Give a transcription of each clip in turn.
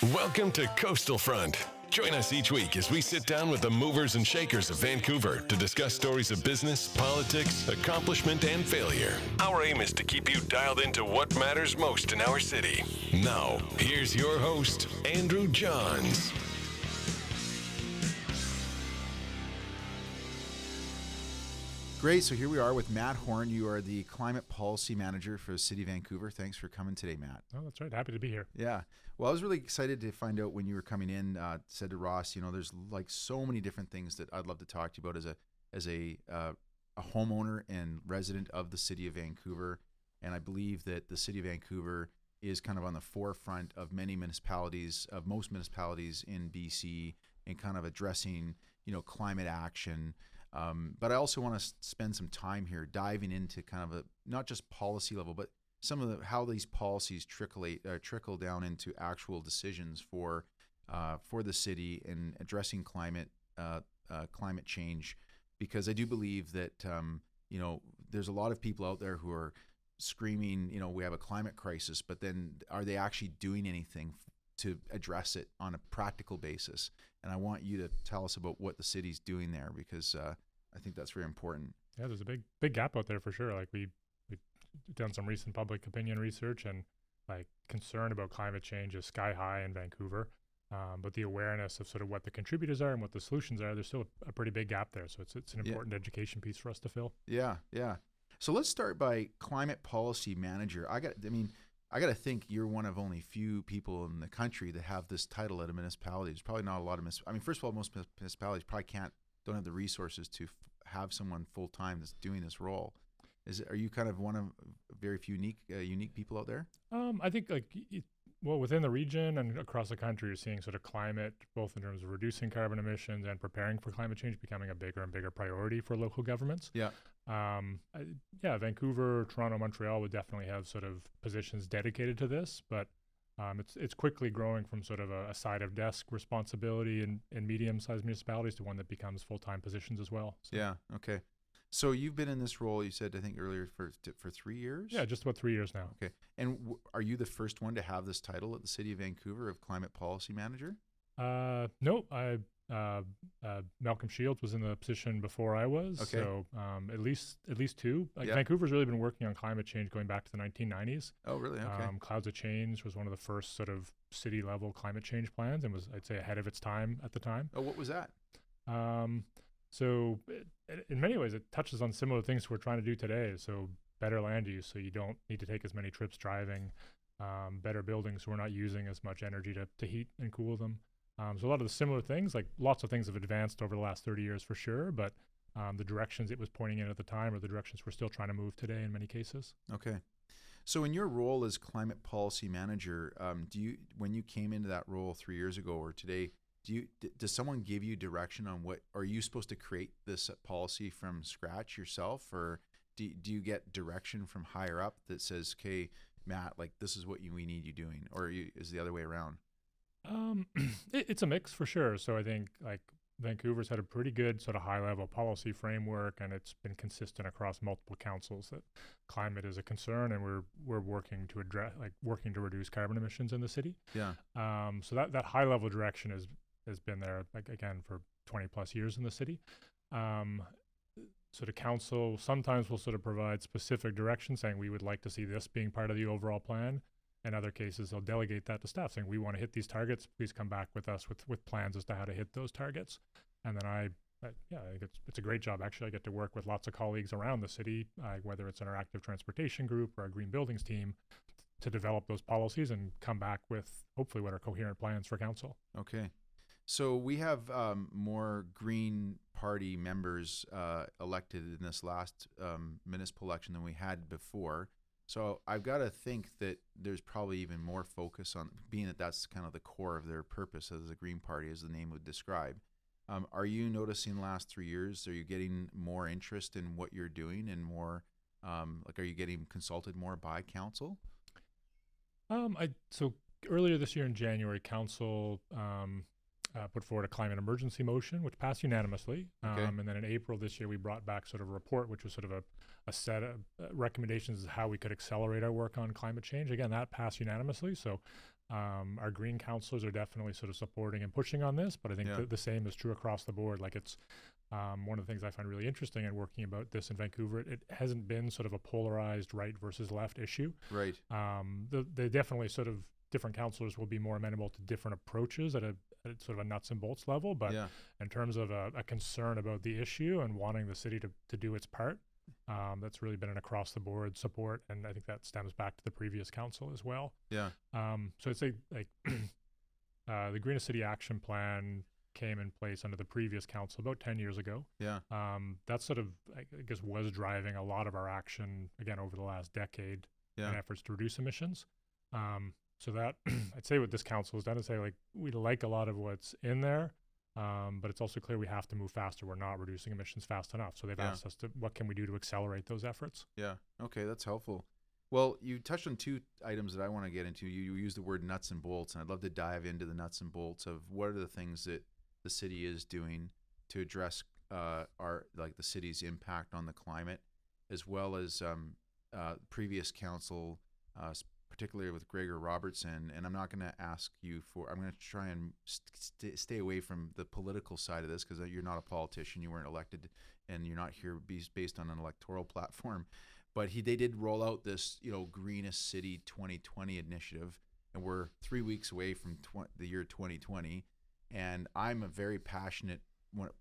Welcome to Coastal Front. Join us each week as we sit down with the movers and shakers of Vancouver to discuss stories of business, politics, accomplishment, and failure. Our aim is to keep you dialed into what matters most in our city. Now, here's your host, Andrew Johns. Great. So here we are with Matt Horne. You are the Climate Policy Manager for the City of Vancouver. Thanks for coming today, Matt. Oh, that's right. Happy to be here. Yeah. Well, I was really excited to find out when you were coming in. Said to Ross, there's like so many different things that I'd love to talk to you about as a homeowner and resident of the City of Vancouver. And I believe that the City of Vancouver is kind of on the forefront of most municipalities in BC, and kind of addressing, climate action. But I also want to spend some time here diving into kind of not just policy level, but some of how these policies trickle down into actual decisions for the city and addressing climate change. Because I do believe that there's a lot of people out there who are screaming, we have a climate crisis, but then are they actually doing anything to address it on a practical basis? And I want you to tell us about what the city's doing there, because I think that's very important. Yeah, there's a big gap out there for sure. Like we've done some recent public opinion research, and like concern about climate change is sky high in Vancouver. But the awareness of sort of what the contributors are and what the solutions are, there's still a pretty big gap there. So it's an important education piece for us to fill. Yeah. So let's start by Climate Policy Manager. I got to think you're one of only few people in the country that have this title at a municipality. There's probably not a lot of first of all, most municipalities probably don't have the resources to have someone full time that's doing this role. Are you kind of one of very few unique people out there? I think within the region and across the country, you're seeing sort of climate, both in terms of reducing carbon emissions and preparing for climate change, becoming a bigger and bigger priority for local governments. Yeah. Vancouver, Toronto, Montreal would definitely have sort of positions dedicated to this, but it's quickly growing from sort of a side of desk responsibility in medium-sized municipalities to one that becomes full-time positions as well. So. Yeah. Okay. So you've been in this role, you said, I think earlier, for 3 years? Yeah, just about 3 years now. Okay. And are you the first one to have this title at the City of Vancouver of Climate Policy Manager? No, Malcolm Shields was in the position before I was. Okay. So at least two. Yeah. Vancouver's really been working on climate change going back to the 1990s. Oh, really? Okay. Clouds of Change was one of the first sort of city level climate change plans, and was, I'd say, ahead of its time at the time. Oh, what was that? So in many ways, it touches on similar things we're trying to do today. So better land use, so you don't need to take as many trips driving. Better buildings, so we're not using as much energy to heat and cool them. So a lot of the similar things, like lots of things have advanced over the last 30 years for sure, but the directions it was pointing in at the time are the directions we're still trying to move today in many cases. Okay. So in your role as Climate Policy Manager, when you came into that role 3 years ago or today, does someone give you direction on what, are you supposed to create this policy from scratch yourself, or do you get direction from higher up that says, okay, Matt, like this is what we need you doing, or is the other way around? It's a mix for sure. So I think like Vancouver's had a pretty good sort of high level policy framework, and it's been consistent across multiple councils that climate is a concern, and we're working to reduce carbon emissions in the city. Yeah. So that high level direction has been there, like, again, for 20 plus years in the city. Sort of council sometimes will sort of provide specific direction saying we would like to see this being part of the overall plan. In other cases, they'll delegate that to staff saying we want to hit these targets. Please come back with us with plans as to how to hit those targets. And then I think it's a great job. Actually, I get to work with lots of colleagues around the city, whether it's in our active transportation group or our green buildings team, to develop those policies and come back with hopefully what are coherent plans for council. Okay. So we have more Green Party members elected in this last municipal election than we had before. So I've got to think that there's probably even more focus on, being that that's kind of the core of their purpose as the Green Party, as the name would describe. Are you noticing the last 3 years, are you getting more interest in what you're doing, and more, are you getting consulted more by council? So earlier this year in January, council put forward a climate emergency motion, which passed unanimously. Okay. And then in April this year, we brought back sort of a report, which was sort of a set of recommendations as how we could accelerate our work on climate change. Again, that passed unanimously. So Our green councillors are definitely sort of supporting and pushing on this, but I think the same is true across the board. Like it's one of the things I find really interesting in working about this in Vancouver. It hasn't been sort of a polarized right versus left issue. Right. They definitely sort of different councillors will be more amenable to different approaches at sort of a nuts and bolts level. But in terms of a concern about the issue and wanting the city to do its part, that's really been an across the board support, and I think that stems back to the previous council as well. Yeah. So I'd say like the Greenest City Action Plan came in place under the previous council about 10 years ago. Yeah. That sort of, I guess, was driving a lot of our action again over the last decade in efforts to reduce emissions. So that I'd say what this council has done is say like we like a lot of what's in there. But it's also clear we have to move faster. We're not reducing emissions fast enough. So they've asked us to, what can we do to accelerate those efforts? Yeah. Okay, that's helpful. Well, you touched on two items that I want to get into. You used the word nuts and bolts, and I'd love to dive into the nuts and bolts of what are the things that the city is doing to address the city's impact on the climate, as well as previous council, particularly with Gregor Robertson. And I'm not going to ask you I'm going to try and stay away from the political side of this because you're not a politician. You weren't elected and you're not here based on an electoral platform. But they did roll out this, Greenest City 2020 initiative. And we're 3 weeks away from the year 2020. And I'm a very passionate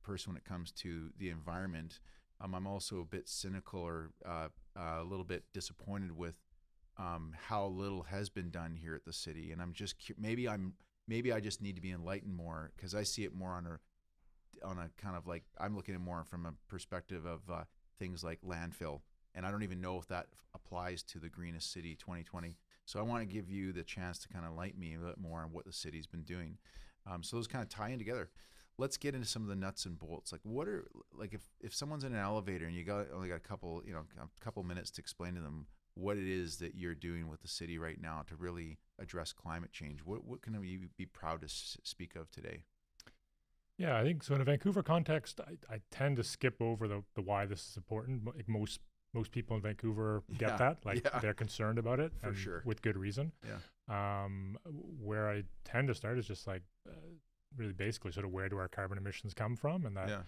person when it comes to the environment. I'm also a bit cynical or a little bit disappointed with how little has been done here at the city, and I'm just maybe I just need to be enlightened more because I see it more on a kind of like I'm looking at it more from a perspective of things like landfill, and I don't even know if that applies to the Greenest City 2020. So I want to give you the chance to kind of enlighten me a bit more on what the city's been doing. So those kind of tie in together. Let's get into some of the nuts and bolts. Like what are if someone's in an elevator and you only got a couple minutes to explain to them what it is that you're doing with the city right now to really address climate change. What can you be proud to speak of today? Yeah, I think so. In a Vancouver context, I tend to skip over the why this is important. Like most people in Vancouver get that. They're concerned about it. For sure. With good reason. Yeah. Where I tend to start is just like really basically sort of where do our carbon emissions come from, and that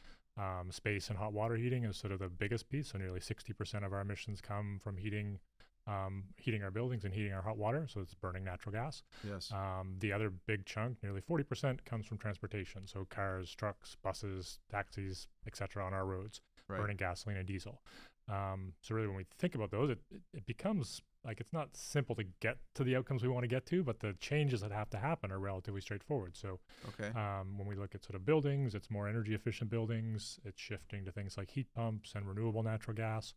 space and hot water heating is sort of the biggest piece. So nearly 60% of our emissions come from heating our buildings and heating our hot water. So it's burning natural gas. Yes. The other big chunk, nearly 40%, comes from transportation. So cars, trucks, buses, taxis, etc. on our roads, burning gasoline and diesel. So really when we think about those, it becomes like it's not simple to get to the outcomes we want to get to, but the changes that have to happen are relatively straightforward. So when we look at sort of buildings, it's more energy efficient buildings. It's shifting to things like heat pumps and renewable natural gas.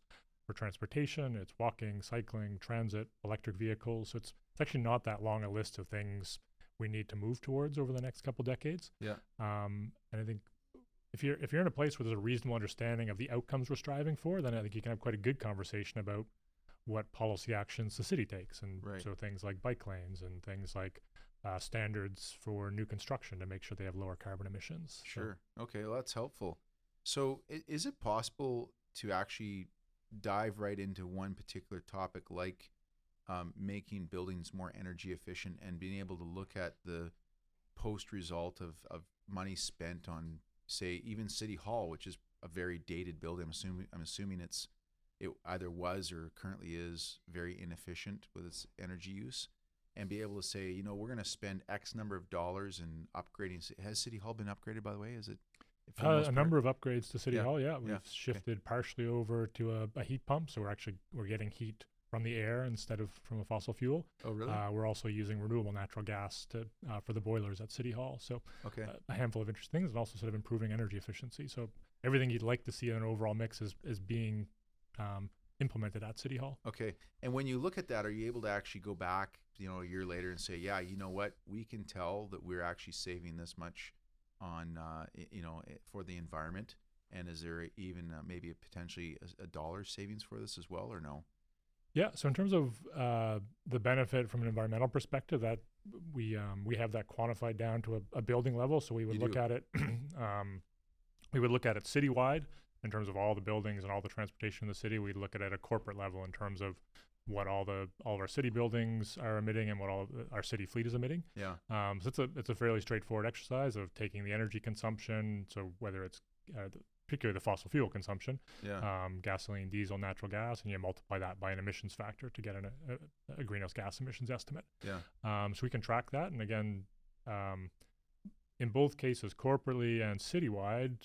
For transportation, it's walking, cycling, transit, electric vehicles. So it's actually not that long a list of things we need to move towards over the next couple decades. Yeah. And I think if you're in a place where there's a reasonable understanding of the outcomes we're striving for, then I think you can have quite a good conversation about what policy actions the city takes. And so things like bike lanes and things like standards for new construction to make sure they have lower carbon emissions. Sure. Okay, well, that's helpful. So is it possible to actually dive right into one particular topic like making buildings more energy efficient and being able to look at the post result of money spent on, say, even City Hall, which is a very dated building. I'm assuming it either was or currently is very inefficient with its energy use, and be able to say, we're going to spend X number of dollars in upgrading. Has City Hall been upgraded, by the way? Is it? A number of upgrades to City Hall, We've shifted partially over to a heat pump, so we're getting heat from the air instead of from a fossil fuel. Oh, really? We're also using renewable natural gas for the boilers at City Hall. So a handful of interesting things, and also sort of improving energy efficiency. So everything you'd like to see in an overall mix is being implemented at City Hall. Okay. And when you look at that, are you able to actually go back, a year later and say, yeah, you know what, we can tell that we're actually saving this much on, for the environment? And is there even maybe potentially a dollar savings for this as well, or no? Yeah. So in terms of the benefit from an environmental perspective, that we have that quantified down to a building level. So we would look at it. We would look at it citywide in terms of all the buildings and all the transportation in the city. We'd look at it at a corporate level in terms of what all of our city buildings are emitting and what all of our city fleet is emitting. Yeah. So it's a fairly straightforward exercise of taking the energy consumption, so whether it's particularly the fossil fuel consumption, gasoline, diesel, natural gas, and you multiply that by an emissions factor to get a greenhouse gas emissions estimate. Yeah. So we can track that, and again, in both cases, corporately and citywide,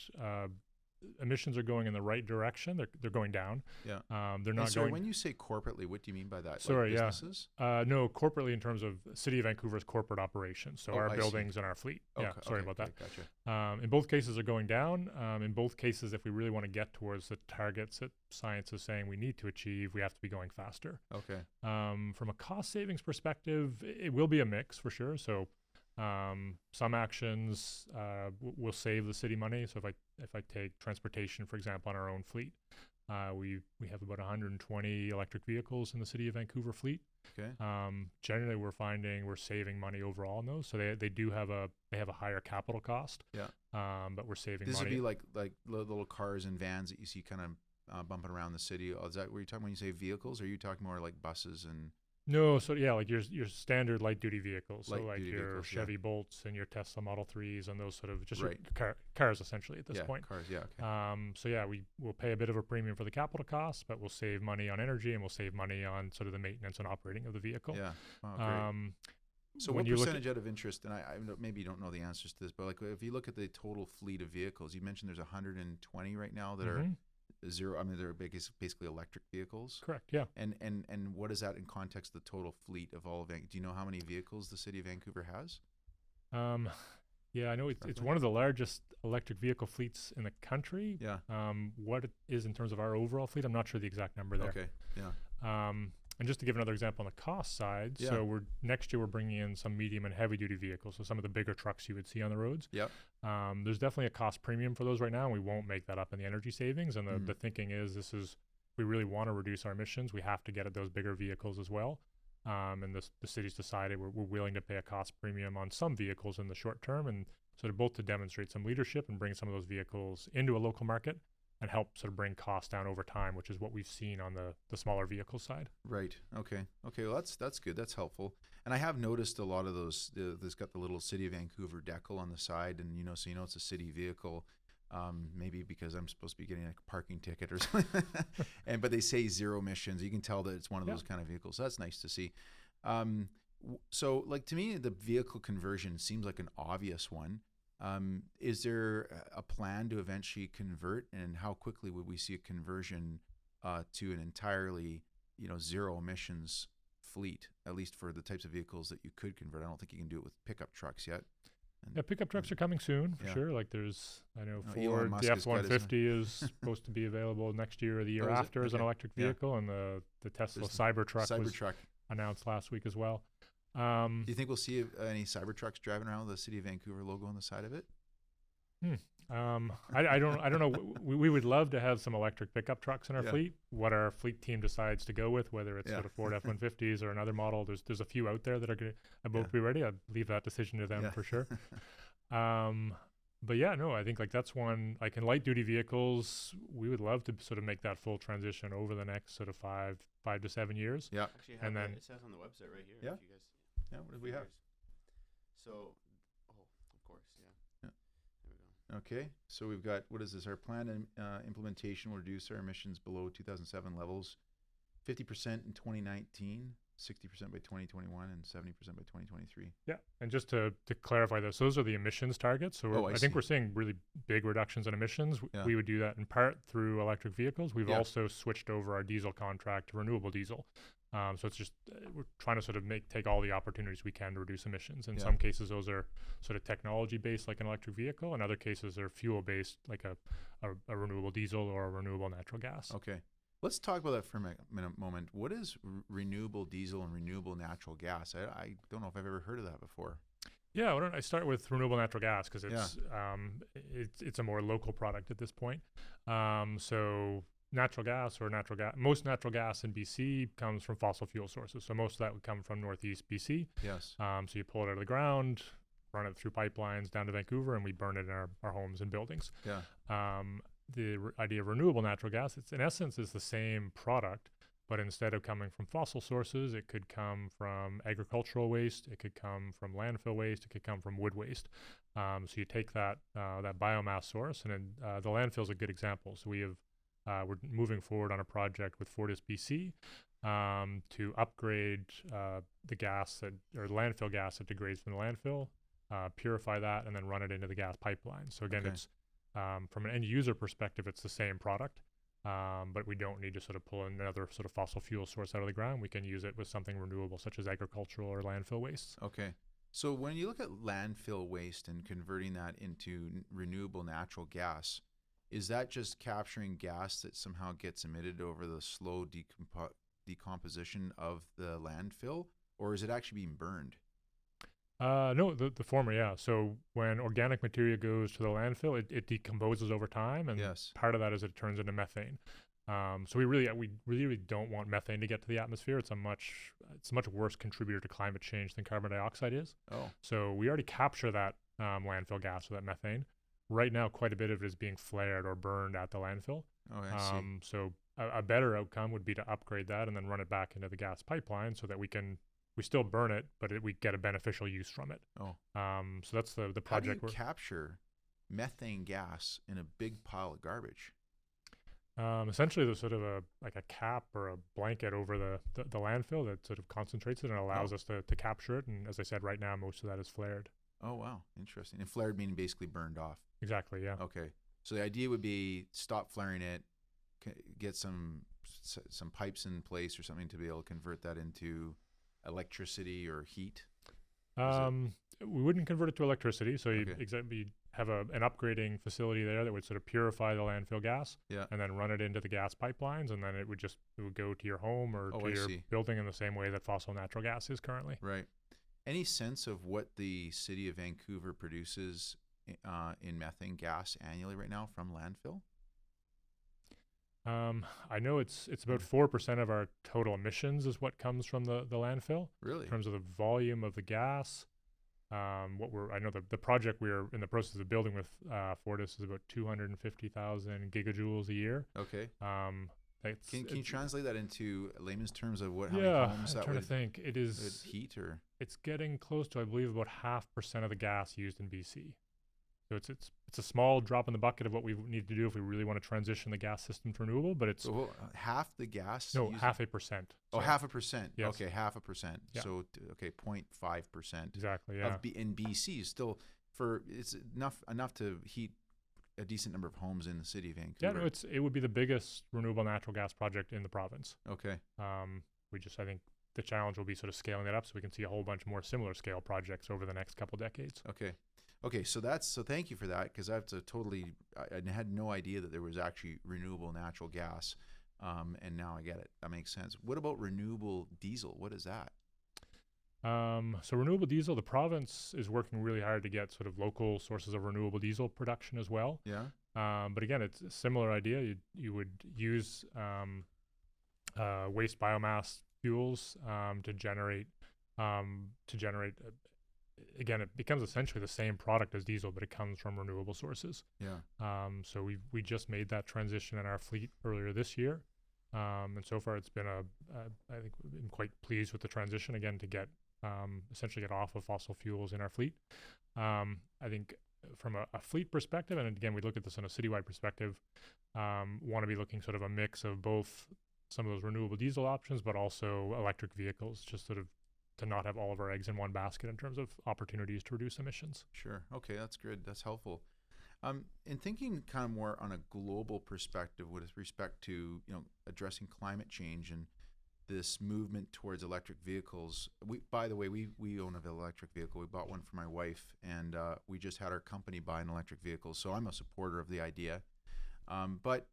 emissions are going in the right direction. They're going down. Yeah. They're not sorry, going. when you say corporately, what do you mean by that? Sorry, like businesses? No, corporately in terms of City of Vancouver's corporate operations. So our buildings and our fleet. Okay, Yeah, sorry about that. Gotcha. In both cases, are going down. In both cases, if we really want to get towards the targets that science is saying we need to achieve, we have to be going faster. Okay. From a cost savings perspective, it will be a mix for sure. So some actions will save the city money. So if I take transportation, for example, on our own fleet, we have about 120 electric vehicles in the City of Vancouver fleet. Okay. Generally, we're finding we're saving money overall on those. So they have a higher capital cost. Yeah. But we're saving This money. would be like little cars and vans that you see kind of bumping around the city. Is that what you're talking when you say vehicles? Or are you talking more like buses and? No, so yeah, like your standard light duty vehicles, so like your vehicles, Chevy Bolts and your Tesla Model 3s and those sort of just Right. your cars essentially at this point. Cars, yeah, okay. So yeah, we will pay a bit of a premium for the capital costs, but we'll save money on energy and we'll save money on sort of the maintenance and operating of the vehicle. Yeah. Oh, great. So when what you look percentage out of interest, and I maybe you don't know the answers to this, but like if you look at the total fleet of vehicles, you mentioned there's 120 right now that are zero. I mean, they're basically electric vehicles. Correct. Yeah. And what is that in context of the total fleet of all of Vancouver? Do you know how many vehicles the city of Vancouver has? Yeah, I know it's one of the largest electric vehicle fleets in the country. Yeah. What it is in terms of our overall fleet, I'm not sure the exact number there. Okay. Yeah. And just to give another example on the cost side, so next year we're bringing in some medium and heavy duty vehicles, so some of the bigger trucks you would see on the roads. Yep. There's definitely a cost premium for those right now, and we won't make that up in the energy savings. And the thinking is we really want to reduce our emissions. We have to get at those bigger vehicles as well. And the city's decided we're willing to pay a cost premium on some vehicles in the short term, and sort of both to demonstrate some leadership and bring some of those vehicles into a local market and help sort of bring costs down over time, which is what we've seen on the smaller vehicle side. Right. Okay. Well, that's good. That's helpful. And I have noticed a lot of those. There's got the little City of Vancouver decal on the side, and so it's a city vehicle. Maybe because I'm supposed to be getting a parking ticket or something. But they say zero emissions. You can tell that it's one of those kind of vehicles. So that's nice to see. So, like, to me, the vehicle conversion seems like an obvious one. Is there a plan to eventually convert, and how quickly would we see a conversion to an entirely, zero emissions fleet, at least for the types of vehicles that you could convert? I don't think you can do it with pickup trucks yet. Yeah, pickup trucks are coming soon for sure. Like I know Elon Ford, Musk the has got his F-150 is supposed to be available next year or the year after as an electric vehicle, and the Tesla Cybertruck was announced last week as well. Do you think we'll see any Cybertrucks driving around with the City of Vancouver logo on the side of it? I don't know. We would love to have some electric pickup trucks in our fleet. What our fleet team decides to go with, whether it's sort of Ford F-150s or another model, there's a few out there that are going to be ready. I'd leave that decision to them for sure. But I think like that's one, like in light duty vehicles, we would love to sort of make that full transition over the next sort of 5 to 7 years. Yeah. Actually, and then it says on the website right here. Yeah. If you guys, what do we have? So, of course, yeah. There we go. Okay, so we've got, what is this? Our plan and implementation will reduce our emissions below 2007 levels, 50% in 2019, 60% by 2021, and 70% by 2023. Yeah, and just to clarify those are the emissions targets. So I think we're seeing really big reductions in emissions. We would do that in part through electric vehicles. We've also switched over our diesel contract to renewable diesel. So it's just we're trying to sort of take all the opportunities we can to reduce emissions. In some cases, those are sort of technology-based, like an electric vehicle. In other cases, they're fuel-based, like a renewable diesel or a renewable natural gas. Okay. Let's talk about that for a moment. What is renewable diesel and renewable natural gas? I don't know if I've ever heard of that before. Yeah, why don't I start with renewable natural gas, because it's a more local product at this point. So most natural gas in BC comes from fossil fuel sources. So most of that would come from Northeast BC. Yes. So you pull it out of the ground, run it through pipelines down to Vancouver, and we burn it in our homes and buildings. Yeah. The idea of renewable natural gas, it's in essence is the same product, but instead of coming from fossil sources, it could come from agricultural waste, it could come from landfill waste, it could come from wood waste. So you take that biomass source, and then the landfill is a good example. So we're moving forward on a project with Fortis BC to upgrade the gas or the landfill gas that degrades from the landfill, purify that, and then run it into the gas pipeline. So again, it's from an end user perspective, it's the same product. But we don't need to sort of pull another sort of fossil fuel source out of the ground. We can use it with something renewable, such as agricultural or landfill wastes. Okay. So when you look at landfill waste and converting that into renewable natural gas, is that just capturing gas that somehow gets emitted over the slow decomposition of the landfill, or is it actually being burned? No, the former, yeah. So when organic material goes to the landfill, it decomposes over time, and part of that is it turns into methane. So we really don't want methane to get to the atmosphere. It's a much worse contributor to climate change than carbon dioxide is. Oh. So we already capture that landfill gas or that methane. Right now, quite a bit of it is being flared or burned at the landfill. Oh, I see. So a better outcome would be to upgrade that and then run it back into the gas pipeline so that we still burn it, but we get a beneficial use from it. Oh. So that's the project. How do you capture methane gas in a big pile of garbage? Essentially, there's sort of a cap or a blanket over the landfill that sort of concentrates it and allows us to capture it. And as I said, right now, most of that is flared. Oh, wow. Interesting. And flared meaning basically burned off. Exactly, yeah. Okay. So the idea would be stop flaring it, get some pipes in place or something to be able to convert that into electricity or heat? We wouldn't convert it to electricity. So you'd have an upgrading facility there that would sort of purify the landfill gas and then run it into the gas pipelines, and then it would go to your home or to your building in the same way that fossil natural gas is currently. Right. Any sense of what the city of Vancouver produces in methane gas annually right now from landfill? I know it's about 4% of our total emissions is what comes from the landfill. Really? In terms of the volume of the gas. I know the project we're in the process of building with Fortis is about 250,000 gigajoules a year. Okay. Can you translate that into layman's terms of how many homes that would? I'm trying to think. It is heat or? It's getting close to, I believe, about 0.5% of the gas used in BC. So it's a small drop in the bucket of what we need to do if we really want to transition the gas system to renewable, but it's half the gas. No, 0.5%. Oh, 0.5%. Yes. Okay, 0.5%. Yeah. So 0.5%. Exactly. Yeah. In BC, still it's enough to heat a decent number of homes in the city of Vancouver. Yeah, no, it would be the biggest renewable natural gas project in the province. Okay. I think the challenge will be sort of scaling that up so we can see a whole bunch more similar scale projects over the next couple decades. Okay, so thank you for that, because I had no idea that there was actually renewable natural gas, and now I get it. That makes sense. What about renewable diesel? What is that? So renewable diesel, the province is working really hard to get sort of local sources of renewable diesel production as well. Yeah. But again, it's a similar idea. You would use waste biomass fuels to generate. Again, it becomes essentially the same product as diesel, but it comes from renewable sources. Yeah. So we just made that transition in our fleet earlier this year, and so far it's been I think we've been quite pleased with the transition. Again, to essentially get off of fossil fuels in our fleet. I think from a fleet perspective, and again we look at this on a citywide perspective, want to be looking sort of a mix of both some of those renewable diesel options, but also electric vehicles, just sort of to not have all of our eggs in one basket in terms of opportunities to reduce emissions. Sure. Okay, that's good. That's helpful. In thinking kind of more on a global perspective with respect to addressing climate change and this movement towards electric vehicles. By the way, we own an electric vehicle. We bought one for my wife, and we just had our company buy an electric vehicle. So I'm a supporter of the idea. But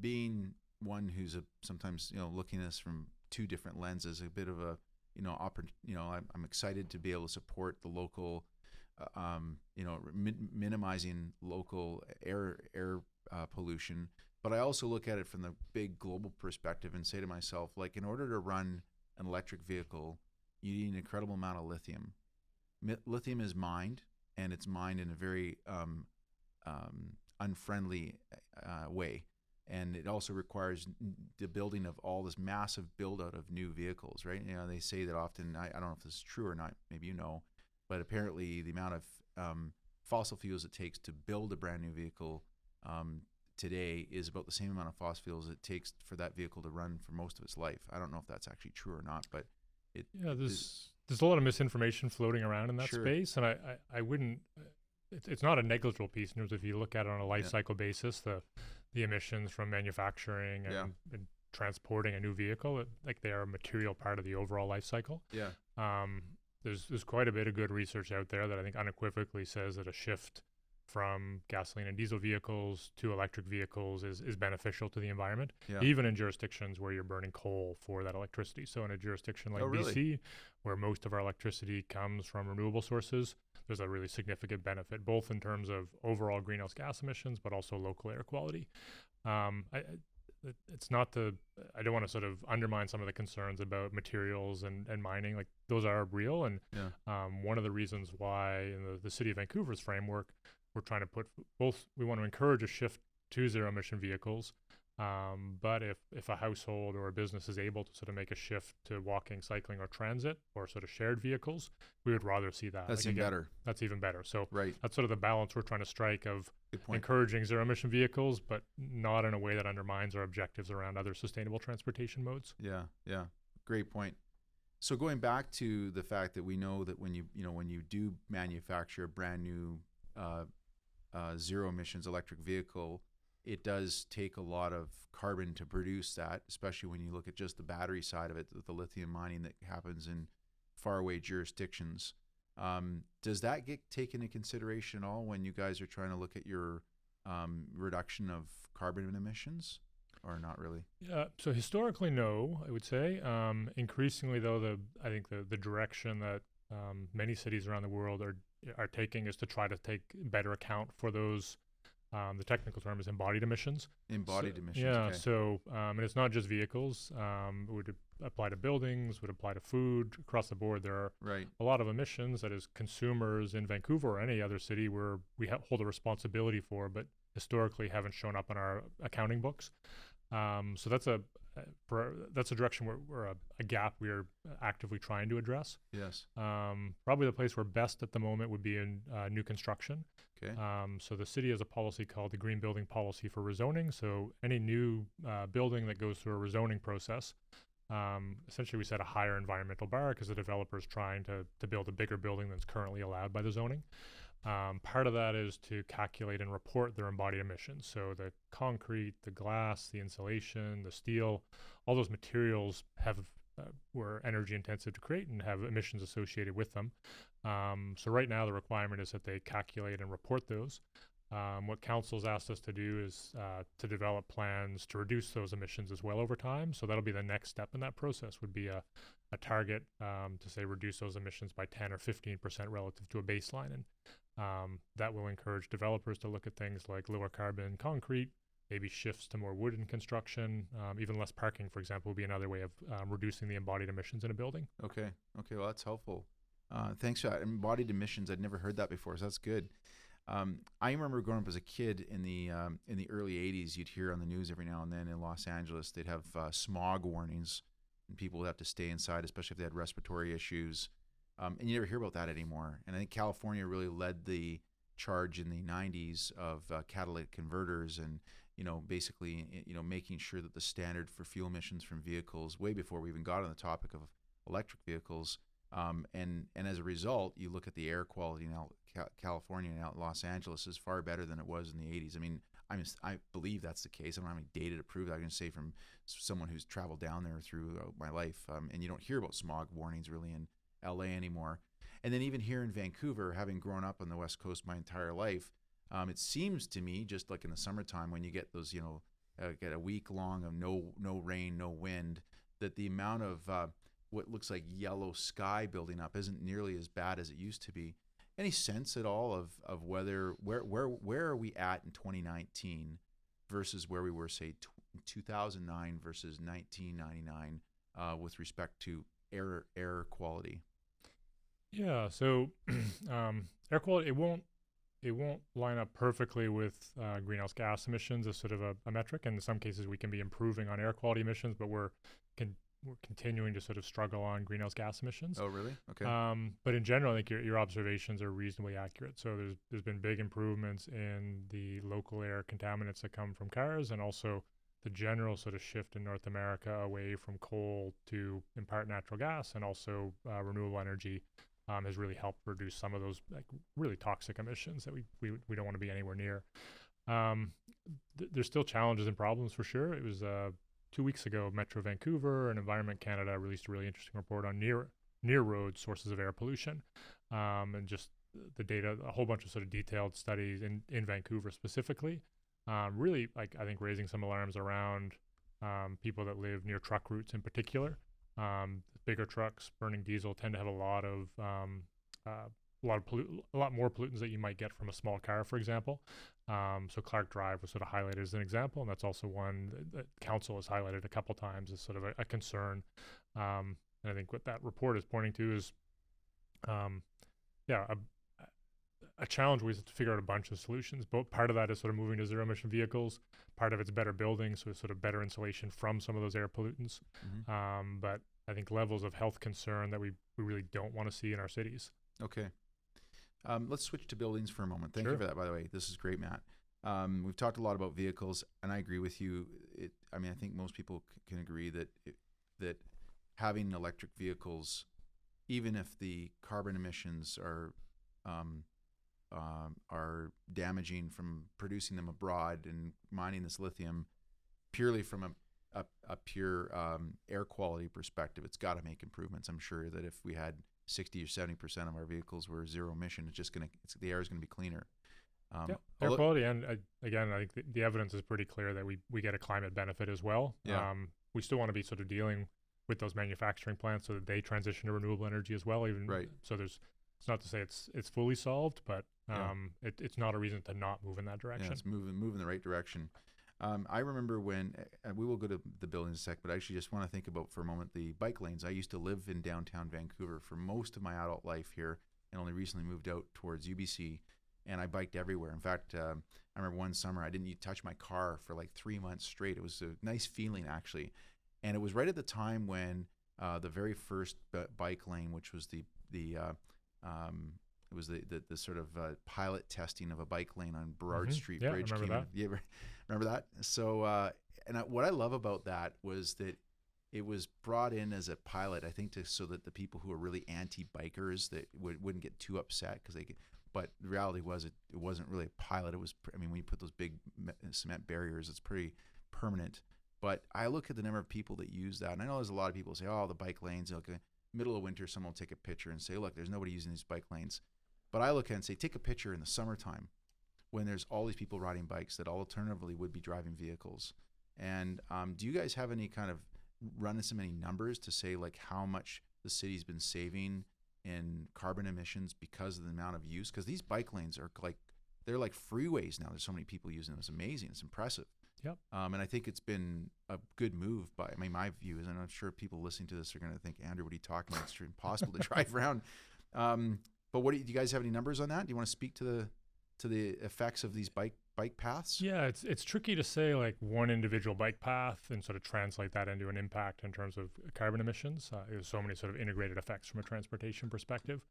being one who's sometimes looking at this from two different lenses, a bit of a I'm excited to be able to support the local, minimizing local air pollution. But I also look at it from the big global perspective and say to myself, like, in order to run an electric vehicle, you need an incredible amount of lithium. Lithium is mined, and it's mined in a very unfriendly way. And it also requires the building of all this massive build out of new vehicles, right? You know, they say that often, I don't know if this is true or not, maybe you know, but apparently the amount of fossil fuels it takes to build a brand new vehicle today is about the same amount of fossil fuels it takes for that vehicle to run for most of its life. I don't know if that's actually true or not, but there's a lot of misinformation floating around in that space, and I wouldn't. It's not a negligible piece in terms of if you look at it on a life cycle basis, the emissions from manufacturing and transporting a new vehicle, like they are a material part of the overall life cycle. There's quite a bit of good research out there that I think unequivocally says that a shift from gasoline and diesel vehicles to electric vehicles is beneficial to the environment, even in jurisdictions where you're burning coal for that electricity. So in a jurisdiction like BC, where most of our electricity comes from renewable sources, there's a really significant benefit, both in terms of overall greenhouse gas emissions, but also local air quality. It's not I don't want to sort of undermine some of the concerns about materials and mining. Like those are real. And one of the reasons why in the City of Vancouver's framework, we're trying to put we want to encourage a shift to zero emission vehicles. But if a household or a business is able to sort of make a shift to walking, cycling, or transit, or sort of shared vehicles, we would rather see that. That's even better. That's even better. So that's sort of the balance we're trying to strike of encouraging zero emission vehicles, but not in a way that undermines our objectives around other sustainable transportation modes. Yeah. Great point. So going back to the fact that we know that when you do manufacture a brand new zero emissions electric vehicle, it does take a lot of carbon to produce that, especially when you look at just the battery side of it, the lithium mining that happens in faraway jurisdictions. Does that get taken into consideration at all when you guys are trying to look at your reduction of carbon emissions, or not really? Yeah, so historically, no, I would say. Increasingly, though, I think the direction that many cities around the world are taking is to try to take better account for those. The technical term is embodied emissions. Embodied emissions. Yeah. Okay. So, and it's not just vehicles. It would apply to buildings, would apply to food. Across the board, there are a lot of emissions that as consumers in Vancouver or any other city where we hold a responsibility for, but historically haven't shown up in our accounting books. So that's a direction where a gap we are actively trying to address. Yes. Probably the place we're best at the moment would be in new construction. Okay. So the city has a policy called the Green Building Policy for Rezoning. So any new building that goes through a rezoning process, essentially we set a higher environmental bar because the developer is trying to build a bigger building than's currently allowed by the zoning. Part of that is to calculate and report their embodied emissions. So the concrete, the glass, the insulation, the steel, all those materials were energy intensive to create and have emissions associated with them. So right now the requirement is that they calculate and report those. What council's asked us to do is to develop plans to reduce those emissions as well over time. So that'll be the next step in that process, would be a target to say reduce those emissions by 10 or 15% relative to a baseline. And that will encourage developers to look at things like lower carbon concrete, maybe shifts to more wooden construction, even less parking, for example, would be another way of reducing the embodied emissions in a building. Okay, well, that's helpful. Thanks for that. Embodied emissions, I'd never heard that before, so that's good. I remember growing up as a kid in the early 80s, you'd hear on the news every now and then in Los Angeles, they'd have smog warnings, and people would have to stay inside, especially if they had respiratory issues. And you never hear about that anymore. And I think California really led the charge in the 90s of catalytic converters and, basically, making sure that the standard for fuel emissions from vehicles, way before we even got on the topic of electric vehicles, and as a result, you look at the air quality now, California and out Los Angeles is far better than it was in the 80s. I mean, I believe that's the case. I don't have any data to prove that. I can say from someone who's traveled down there through my life, and you don't hear about smog warnings really in LA anymore. And then even here in Vancouver, having grown up on the West Coast my entire life, it seems to me, just like in the summertime when you get those, get a week long of no rain, no wind, that the amount of what looks like yellow sky building up isn't nearly as bad as it used to be. Any sense at all of whether where are we at in 2019 versus where we were, say, 2009 versus 1999 with respect to air quality? Yeah, so air quality, it won't line up perfectly with greenhouse gas emissions as sort of a metric. And in some cases, we can be improving on air quality emissions, but we're continuing to sort of struggle on greenhouse gas emissions. Oh, really? Okay. But in general, I think your observations are reasonably accurate. So there's been big improvements in the local air contaminants that come from cars, and also the general sort of shift in North America away from coal to, in part, natural gas, and also renewable energy has really helped reduce some of those like really toxic emissions that we don't want to be anywhere near. There's still challenges and problems for sure. It was 2 weeks ago, Metro Vancouver and Environment Canada released a really interesting report on near road sources of air pollution, and just the data, a whole bunch of sort of detailed studies in Vancouver specifically, really like I think raising some alarms around people that live near truck routes in particular. Bigger trucks burning diesel tend to have a lot more pollutants that you might get from a small car, for example. So Clark Drive was sort of highlighted as an example, and that's also one that council has highlighted a couple times as sort of a concern. And I think what that report is pointing to is, a challenge was to figure out a bunch of solutions. But part of that is sort of moving to zero emission vehicles. Part of it's better buildings, so it's sort of better insulation from some of those air pollutants. Mm-hmm. But I think levels of health concern that we really don't want to see in our cities. Okay. Let's switch to buildings for a moment. Thank Sure. you for that, by the way. This is great, Matt. We've talked a lot about vehicles, and I agree with you. I think most people can agree that having electric vehicles, even if the carbon emissions are damaging from producing them abroad and mining this lithium, purely from a pure air quality perspective, it's got to make improvements. I'm sure that if we had 60 or 70% of our vehicles were zero emission, the air is going to be cleaner. Air quality, and again, I think the evidence is pretty clear that we get a climate benefit as well. Yeah. We still want to be sort of dealing with those manufacturing plants so that they transition to renewable energy as well. Even Right. So it's not to say it's fully solved, but it's not a reason to not move in that direction. Yeah, it's moving in the right direction. I remember when, we will go to the buildings in a sec, but I actually just want to think about for a moment the bike lanes. I used to live in downtown Vancouver for most of my adult life here, and only recently moved out towards UBC, and I biked everywhere. In fact, I remember one summer I didn't touch my car for like 3 months straight. It was a nice feeling, actually. And it was right at the time when the very first bike lane, which was the sort of pilot testing of a bike lane on Burrard Street Bridge. I remember that. You remember that? So, what I love about that was that it was brought in as a pilot, I think, so that the people who are really anti-bikers that wouldn't get too upset because they could. But the reality was it wasn't really a pilot. It was, when you put those big cement barriers, it's pretty permanent. But I look at the number of people that use that, and I know there's a lot of people who say, oh, the bike lanes, middle of winter, someone will take a picture and say, look, there's nobody using these bike lanes. But I look at it and say, take a picture in the summertime when there's all these people riding bikes that alternatively would be driving vehicles. And do you guys have any kind of run into many numbers to say like how much the city's been saving in carbon emissions because of the amount of use? Because these bike lanes are they're like freeways now. There's so many people using them. It's amazing. It's impressive. Yep. And I think it's been a good move my view is, and I'm sure people listening to this are going to think, Andrew, what are you talking about? It's impossible to drive around. But do you guys have any numbers on that? Do you want to speak to the effects of these bike paths? Yeah, it's tricky to say like one individual bike path and sort of translate that into an impact in terms of carbon emissions. There's so many sort of integrated effects from a transportation perspective.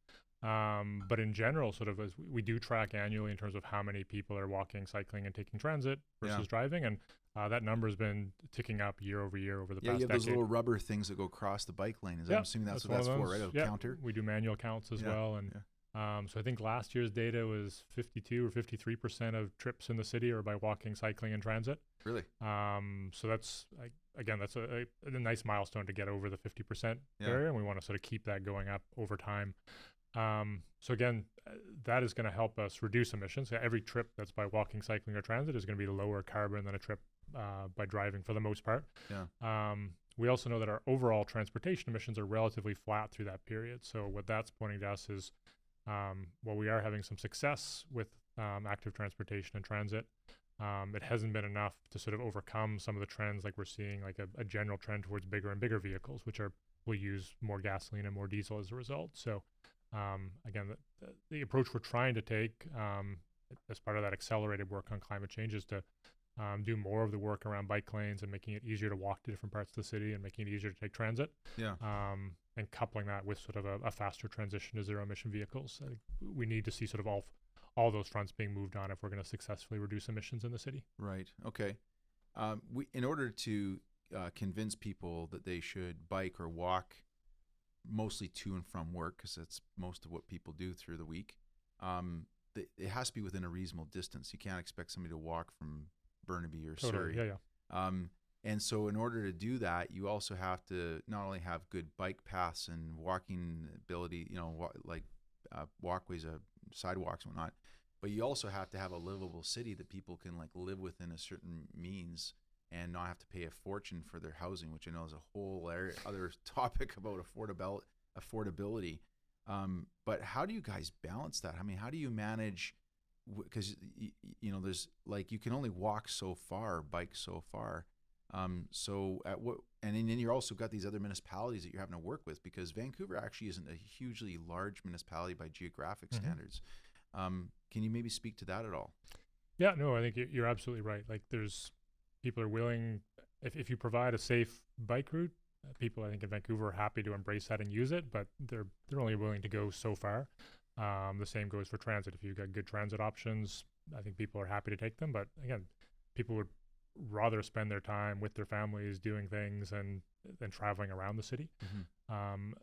But in general, sort of as we do track annually in terms of how many people are walking, cycling, and taking transit versus driving, and that number has been ticking up year over year over the past decade. Yeah, you have those little rubber things that go across the bike lane. I'm assuming that's what that's for, right? A counter? We do manual counts as well. And so I think last year's data was 52 or 53% of trips in the city are by walking, cycling, and transit. Really? So that's, that's a nice milestone to get over the 50% barrier, and we want to sort of keep that going up over time. So again, that is going to help us reduce emissions. Every trip that's by walking, cycling, or transit is going to be lower carbon than a trip by driving for the most part. Yeah. We also know that our overall transportation emissions are relatively flat through that period. So what that's pointing to us is, while we are having some success with active transportation and transit, it hasn't been enough to sort of overcome some of the trends like we're seeing, like a general trend towards bigger and bigger vehicles, which will use more gasoline and more diesel as a result. So again, the approach we're trying to take as part of that accelerated work on climate change is to do more of the work around bike lanes and making it easier to walk to different parts of the city and making it easier to take transit. Yeah. And coupling that with sort of a faster transition to zero emission vehicles. I think we need to see sort of all those fronts being moved on if we're going to successfully reduce emissions in the city. Right. Okay. In order to convince people that they should bike or walk mostly to and from work, because that's most of what people do through the week, it has to be within a reasonable distance. You can't expect somebody to walk from Burnaby or Totally. Surrey. Yeah. And so in order to do that, you also have to not only have good bike paths and walking ability, walkways, sidewalks and whatnot, but you also have to have a livable city that people can like live within a certain means and not have to pay a fortune for their housing, which I know is a whole other topic about affordability. But how do you guys balance that? I mean, how do you manage, because there's like, you can only walk so far, bike so far. So at what, and then you're also got these other municipalities that you're having to work with, because Vancouver actually isn't a hugely large municipality by geographic standards. Can you maybe speak to that at all? Yeah, no, I think you're absolutely right. Like people are willing, if you provide a safe bike route, people I think in Vancouver are happy to embrace that and use it, but they're only willing to go so far. The same goes for transit. If you've got good transit options, I think people are happy to take them. But again, people would rather spend their time with their families doing things than traveling around the city.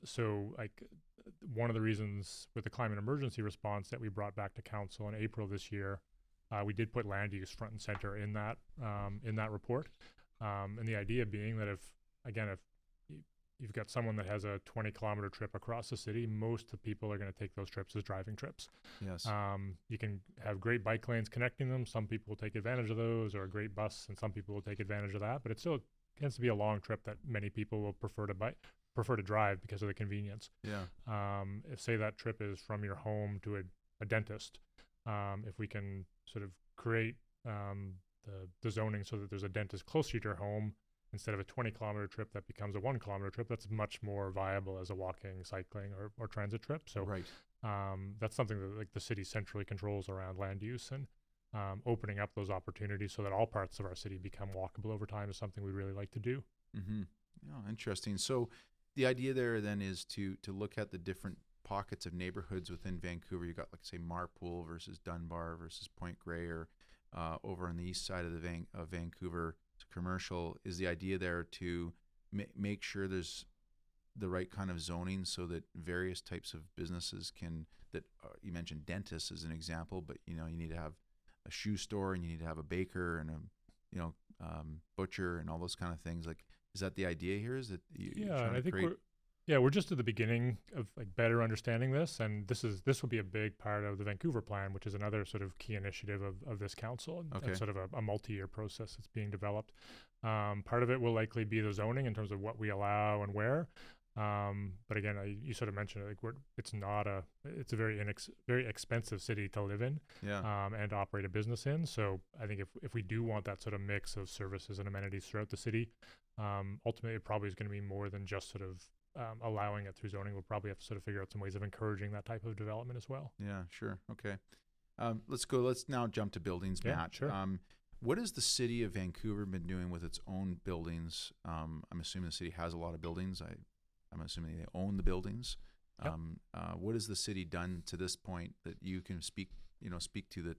So like one of the reasons with the climate emergency response that we brought back to council in April this year, we did put land use front and center in that report. And the idea being that if you've got someone that has a 20-kilometer trip across the city, most of the people are going to take those trips as driving trips. Yes. You can have great bike lanes connecting them. Some people will take advantage of those, or a great bus, and some people will take advantage of that. But it still tends to be a long trip that many people will prefer to drive because of the convenience. Yeah. If say that trip is from your home to a dentist, if we can sort of create the zoning so that there's a dentist closer to your home, instead of a 20-kilometer trip that becomes a 1-kilometer trip, that's much more viable as a walking, cycling, or transit trip. So right. That's something that like the city centrally controls around land use, and opening up those opportunities so that all parts of our city become walkable over time is something we really like to do. Mm-hmm. Yeah, interesting. So the idea there then is to look at the different pockets of neighborhoods within Vancouver. You got like say Marpole versus Dunbar versus Point Grey, or over on the east side of Vancouver. Commercial. Is the idea there to make sure there's the right kind of zoning so that various types of businesses you mentioned dentists as an example, but you need to have a shoe store and you need to have a baker and a butcher and all those kind of things. Like, is that the idea here? Is that I think we're just at the beginning of like better understanding this, and this will be a big part of the Vancouver plan, which is another sort of key initiative of this council. Okay. And sort of a multi-year process that's being developed. Part of it will likely be the zoning in terms of what we allow and where. But again, you sort of mentioned it, like it's a very expensive city to live in, and operate a business in. So I think if we do want that sort of mix of services and amenities throughout the city, ultimately it probably is going to be more than just sort of allowing it through zoning. We'll probably have to sort of figure out some ways of encouraging that type of development as well. Yeah, sure. Okay. Let's now jump to buildings, Matt. Sure. What has the city of Vancouver been doing with its own buildings? I'm assuming the city has a lot of buildings. I'm assuming they own the buildings. Yep. What has the city done to this point that you can speak to that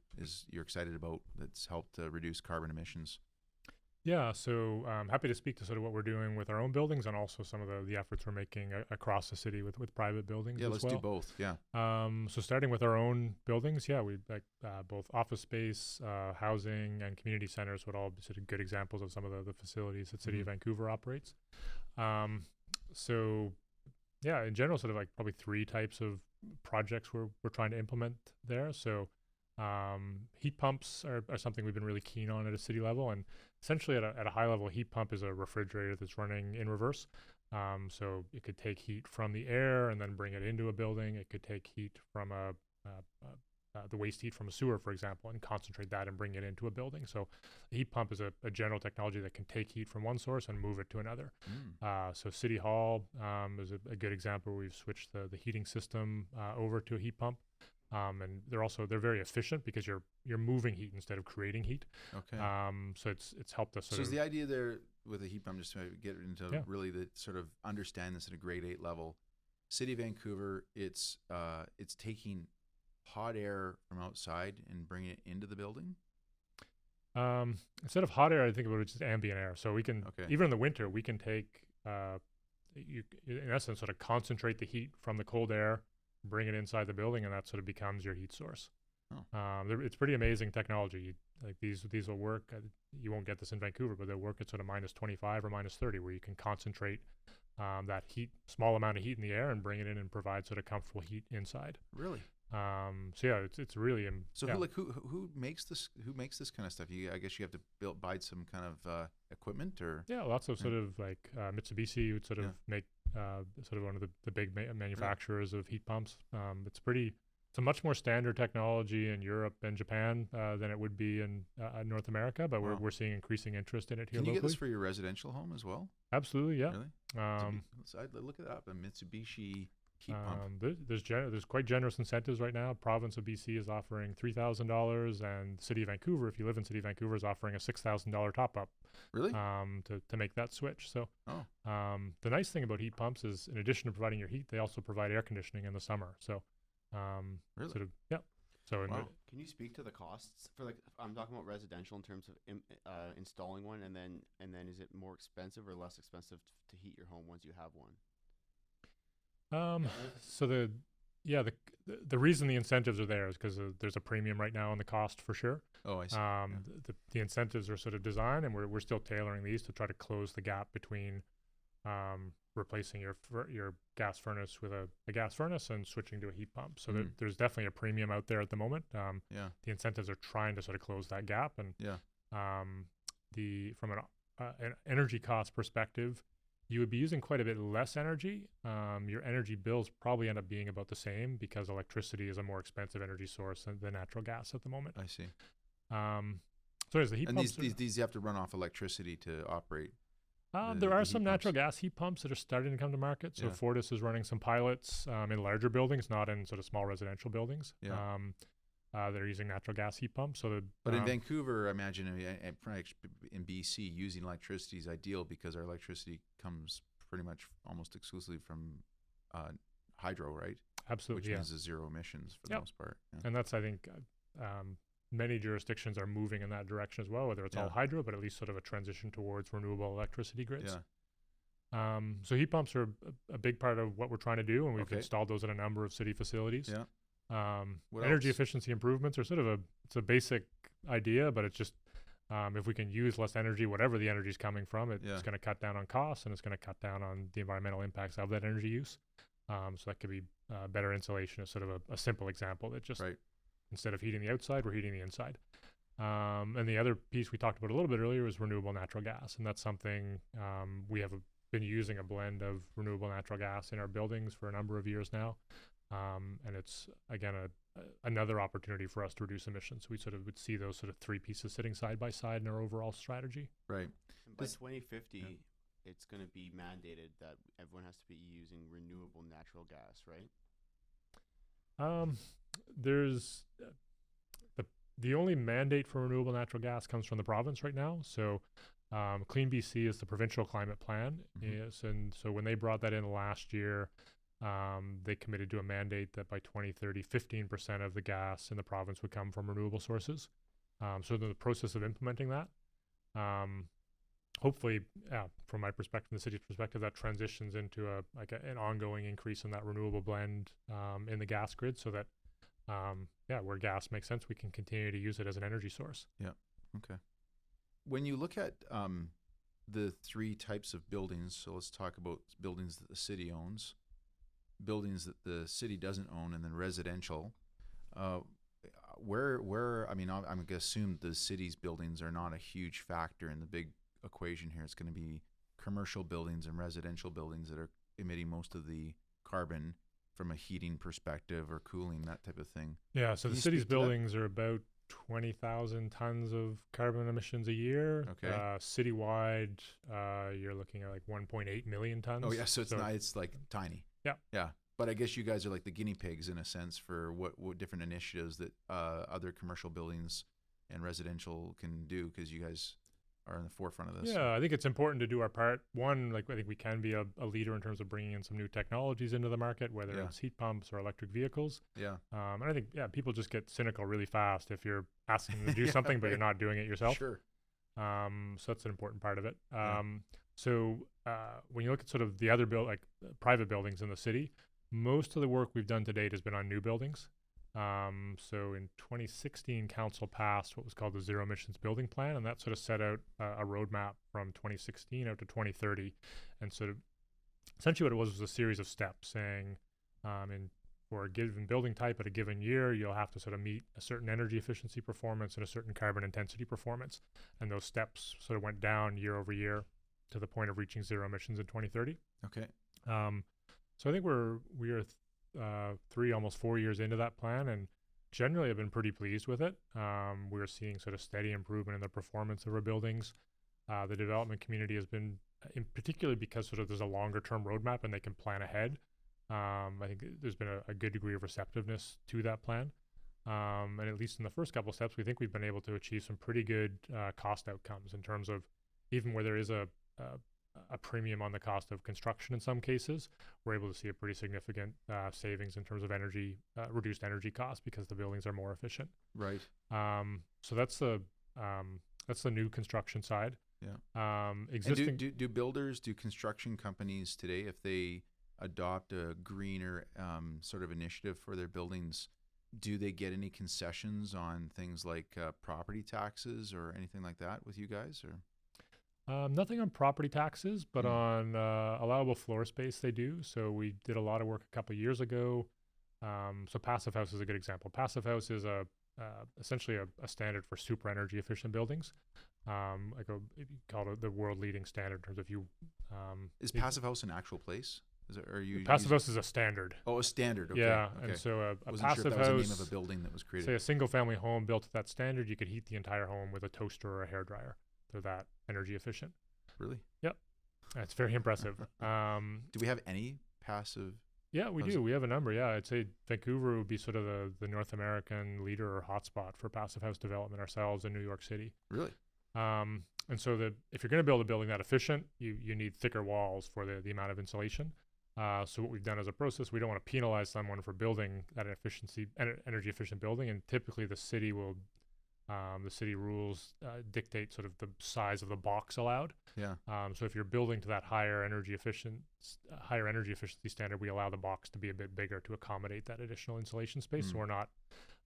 you're excited about, that's helped reduce carbon emissions? Yeah, so I'm happy to speak to sort of what we're doing with our own buildings and also some of the efforts we're making across the city with private buildings as well. Yeah, let's do both, yeah. So starting with our own buildings, we like both office space, housing, and community centers would all be sort of good examples of some of the facilities that City of Vancouver operates. So in general, sort of like probably three types of projects we're trying to implement there. So heat pumps are something we've been really keen on at a city level, and essentially at a high level, a heat pump is a refrigerator that's running in reverse. So it could take heat from the air and then bring it into a building. It could take heat from the waste heat from a sewer, for example, and concentrate that and bring it into a building. So a heat pump is a general technology that can take heat from one source and move it to another. So City Hall is a good example where we've switched the heating system over to a heat pump. And they're very efficient because you're moving heat instead of creating heat. Okay. So it's helped us. So is the idea there with a heat pump, just to get into really the sort of understand this at a grade 8 level? City of Vancouver, it's taking hot air from outside and bringing it into the building. Instead of hot air, I think about it just ambient air. So we can even in the winter we can take you in essence sort of concentrate the heat from the cold air, bring it inside the building, and that sort of becomes your heat source. It's pretty amazing technology. Like these will work. You won't get this in Vancouver, but they'll work at sort of minus 25 or minus 30, where you can concentrate that small amount of heat in the air and bring it in and provide sort of comfortable heat inside. Really? So yeah, it's really who makes this? Who makes this kind of stuff? I guess you have to buy some kind of equipment, or lots of sort of like Mitsubishi would sort of make sort of one of the big manufacturers of heat pumps. It's a much more standard technology in Europe and Japan than it would be in North America, but we're seeing increasing interest in it here locally. Can you get this for your residential home as well? Absolutely, yeah. Really? Look it up. A Mitsubishi heat pump. There's quite generous incentives right now. Province of BC is offering $3,000, and the City of Vancouver, if you live in City of Vancouver, is offering a $6,000 top up. Really? To make that switch. So, the nice thing about heat pumps is, in addition to providing your heat, they also provide air conditioning in the summer. So, really? Sort of, yeah. So, can you speak to the costs for, like, I'm talking about residential in terms of installing one, and then is it more expensive or less expensive to heat your home once you have one? So the reason the incentives are there is because there's a premium right now on the cost for sure. Oh, I see. The incentives are sort of designed, and we're still tailoring these to try to close the gap between replacing your gas furnace with a gas furnace and switching to a heat pump. So there's definitely a premium out there at the moment. The incentives are trying to sort of close that gap, and from an energy cost perspective, you would be using quite a bit less energy. Your energy bills probably end up being about the same because electricity is a more expensive energy source than natural gas at the moment. I see. So there's the heat pumps. And these you have to run off electricity to operate. There are some natural gas heat pumps that are starting to come to market. So Fortis is running some pilots in larger buildings, not in sort of small residential buildings. They're using natural gas heat pumps. But in Vancouver, I imagine, in BC, using electricity is ideal because our electricity comes pretty much almost exclusively from hydro, right? Absolutely, which means zero emissions for the most part. Yeah. And that's, I think, many jurisdictions are moving in that direction as well, whether it's all hydro, but at least sort of a transition towards renewable electricity grids. So heat pumps are a big part of what we're trying to do, and we've installed those at a number of city facilities. Energy efficiency improvements are sort of it's a basic idea, but it's just if we can use less energy, whatever the energy is coming from, it's going to cut down on costs, and it's going to cut down on the environmental impacts of that energy use. So that could be better insulation is sort of a simple example that just instead of heating the outside, we're heating the inside. And the other piece we talked about a little bit earlier was renewable natural gas, and that's something we have been using a blend of renewable natural gas in our buildings for a number of years now. And it's, again, another opportunity for us to reduce emissions. We sort of would see those sort of three pieces sitting side by side in our overall strategy. Right. And by 2050, it's going to be mandated that everyone has to be using renewable natural gas, right? There's the only mandate for renewable natural gas comes from the province right now. So Clean BC is the provincial climate plan. Yes, and so when they brought that in last year, they committed to a mandate that by 2030, 15% of the gas in the province would come from renewable sources. So in the process of implementing that, hopefully, from my perspective, the city's perspective, that transitions into an ongoing increase in that renewable blend in the gas grid, so that where gas makes sense, we can continue to use it as an energy source. Yeah. Okay. When you look at the three types of buildings, so let's talk about buildings that the city owns, buildings that the city doesn't own, and then residential. Where I mean, I'm going to assume the city's buildings are not a huge factor in the big equation here. It's going to be commercial buildings and residential buildings that are emitting most of the carbon from a heating perspective or cooling, that type of thing. Yeah, so the city's buildings are about 20,000 tons of carbon emissions a year. Okay. Citywide, you're looking at like 1.8 million tons. Oh yeah, so it's not, it's like tiny. Yeah. Yeah. But I guess you guys are like the guinea pigs in a sense for what different initiatives that other commercial buildings and residential can do, because you guys are in the forefront of this. Yeah, I think it's important to do our part. One, like I think we can be a leader in terms of bringing in some new technologies into the market, whether it's heat pumps or electric vehicles. Yeah. And I think, people just get cynical really fast if you're asking them to do something, but you're not doing it yourself. Sure. So that's an important part of it. So when you look at sort of the other private buildings in the city, most of the work we've done to date has been on new buildings. So in 2016, council passed what was called the Zero Emissions Building Plan, and that sort of set out a roadmap from 2016 out to 2030. And sort of essentially what it was a series of steps saying, for a given building type at a given year, you'll have to sort of meet a certain energy efficiency performance and a certain carbon intensity performance. And those steps sort of went down year over year to the point of reaching zero emissions in 2030. Okay. So I think we are 3, almost 4 years into that plan, and generally I've been pretty pleased with it. We're seeing sort of steady improvement in the performance of our buildings. The development community has been, in particularly because sort of there's a longer term roadmap and they can plan ahead. I think there's been a good degree of receptiveness to that plan. And at least in the first couple of steps, we think we've been able to achieve some pretty good cost outcomes in terms of, even where there is a premium on the cost of construction in some cases, we're able to see a pretty significant savings in terms of reduced energy costs because the buildings are more efficient. Right. So that's the new construction side. Yeah. Existing. And do construction companies today, if they adopt a greener sort of initiative for their buildings, do they get any concessions on things like property taxes or anything like that with you guys, or? Nothing on property taxes, but on allowable floor space they do. So we did a lot of work a couple of years ago. So Passive House is a good example. Passive House is essentially a standard for super energy efficient buildings. You call it the world leading standard in terms of you. Is Passive House an actual place? Is it, or you Passive House is a standard. Oh, a standard. Okay. Yeah, okay. and so a Wasn't Passive sure if that House, was the name of a building that was created. say a single family home built to that standard, you could heat the entire home with a toaster or a hairdryer. They're that energy efficient. Really? Yep. That's very impressive. Do we have any passive? Yeah, we do. We have a number. Yeah, I'd say Vancouver would be sort of the North American leader or hotspot for passive house development ourselves in New York City. Really? And so if you're going to build a building that efficient, you need thicker walls for the amount of insulation. So what we've done as a process, we don't want to penalize someone for building that energy efficient building, and typically the city rules dictate sort of the size of the box allowed. Yeah. So if you're building to that higher energy efficiency standard, we allow the box to be a bit bigger to accommodate that additional insulation space. So we're not,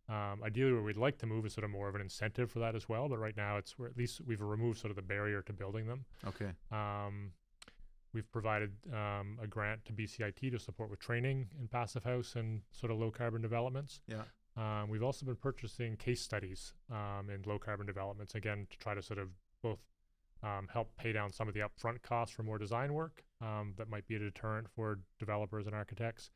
ideally where we'd like to move is sort of more of an incentive for that as well. But right now at least we've removed sort of the barrier to building them. Okay. We've provided a grant to BCIT to support with training in passive house and sort of low carbon developments. Yeah. We've also been purchasing case studies in low carbon developments, again, to try to sort of both help pay down some of the upfront costs for more design work that might be a deterrent for developers and architects,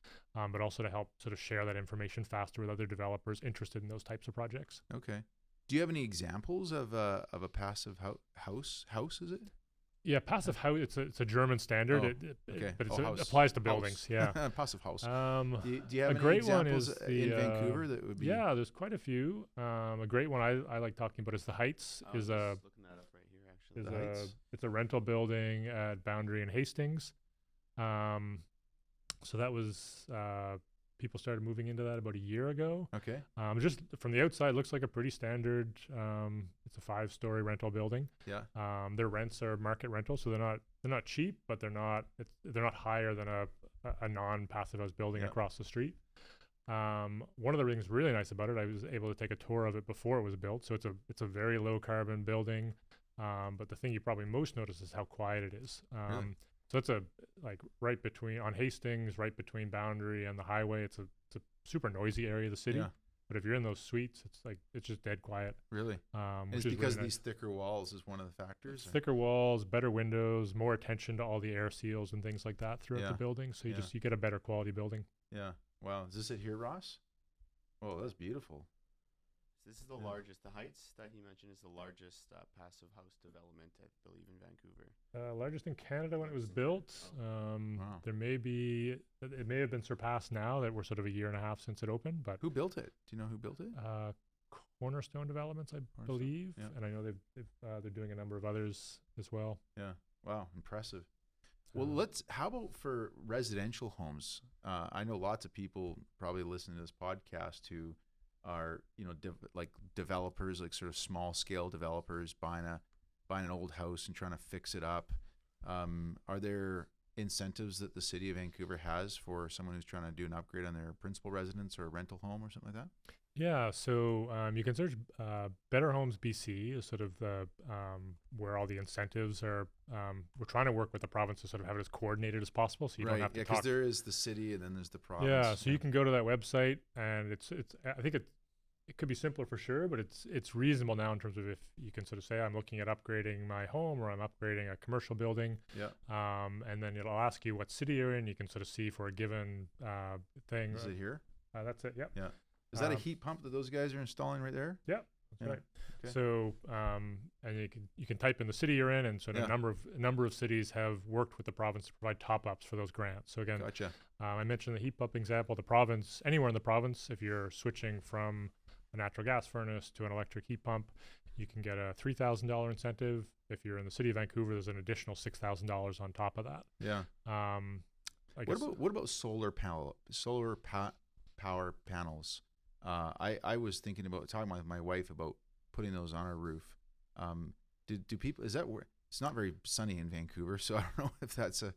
but also to help sort of share that information faster with other developers interested in those types of projects. Okay. Do you have any examples of a passive house? House, is it? Yeah, passive house. It's a German standard, Okay. But House. it applies to buildings. House. Yeah, Passive house. Do you have a any great examples one is in Vancouver that would be? Yeah, there's quite a few. A great one I like talking about is the Heights. I was just looking that up right here, actually. The Heights. It's a rental building at Boundary and Hastings. So that was people started moving into that about a year ago. Okay. Just from the outside, looks like a pretty standard. It's a 5-story rental building. Yeah. Their rents are market rental, so they're not cheap, but they're not higher than a non-passive house building across the street. One of the things really nice about it, I was able to take a tour of it before it was built. So it's a very low carbon building. But the thing you probably most notice is how quiet it is. Really? So it's right between on Hastings, right between Boundary and the highway. It's a super noisy area of the city. Yeah. But if you're in those suites, it's just dead quiet. Really? Which It's is because really these thicker walls is one of the factors? or- thicker walls, better windows, more attention to all the air seals and things like that throughout the building. So you get a better quality building. Yeah. Wow. Is this it here, Ross? Oh, that's beautiful. So this is the largest. The Heights that he mentioned is the largest passive house development, I believe, in Vancouver. Largest in Canada when it was built. Wow. There may be, it may have been surpassed now that we're sort of a year and a half since it opened, but Who built it? Do you know who built it? Cornerstone Developments, I believe, yeah. and I know they're doing a number of others as well. Yeah. Wow. Impressive. Well, how about for residential homes? I know lots of people probably listening to this podcast who are, like developers, like sort of small scale developers buying an old house and trying to fix it up. Are there incentives that the city of Vancouver has for someone who's trying to do an upgrade on their principal residence or a rental home or something like that? Yeah, so you can search Better Homes BC is sort of the where all the incentives are. We're trying to work with the province to sort of have it as coordinated as possible, so you don't have to talk. Because there is the city and then there's the province. Yeah, so you can go to that website, and it's I think it could be simpler for sure, but it's reasonable now in terms of if you can sort of say I'm looking at upgrading my home or I'm upgrading a commercial building. Yeah. And then it'll ask you what city you're in. You can sort of see for a given thing. Is it here? That's it. Yep. Yeah. Is that a heat pump that those guys are installing right there? Yeah, that's right. Okay. So, and you can type in the city you're in, and so a number of cities have worked with the province to provide top ups for those grants. So again, Gotcha. I mentioned the heat pump example. The province, anywhere in the province, if you're switching from a natural gas furnace to an electric heat pump, you can get a $3,000 incentive. If you're in the city of Vancouver, there's an additional $6,000 on top of that. Yeah. What about solar power panels? I was thinking about talking with my wife about putting those on our roof. Do people, is that where it's not very sunny in Vancouver, so I don't know if that's a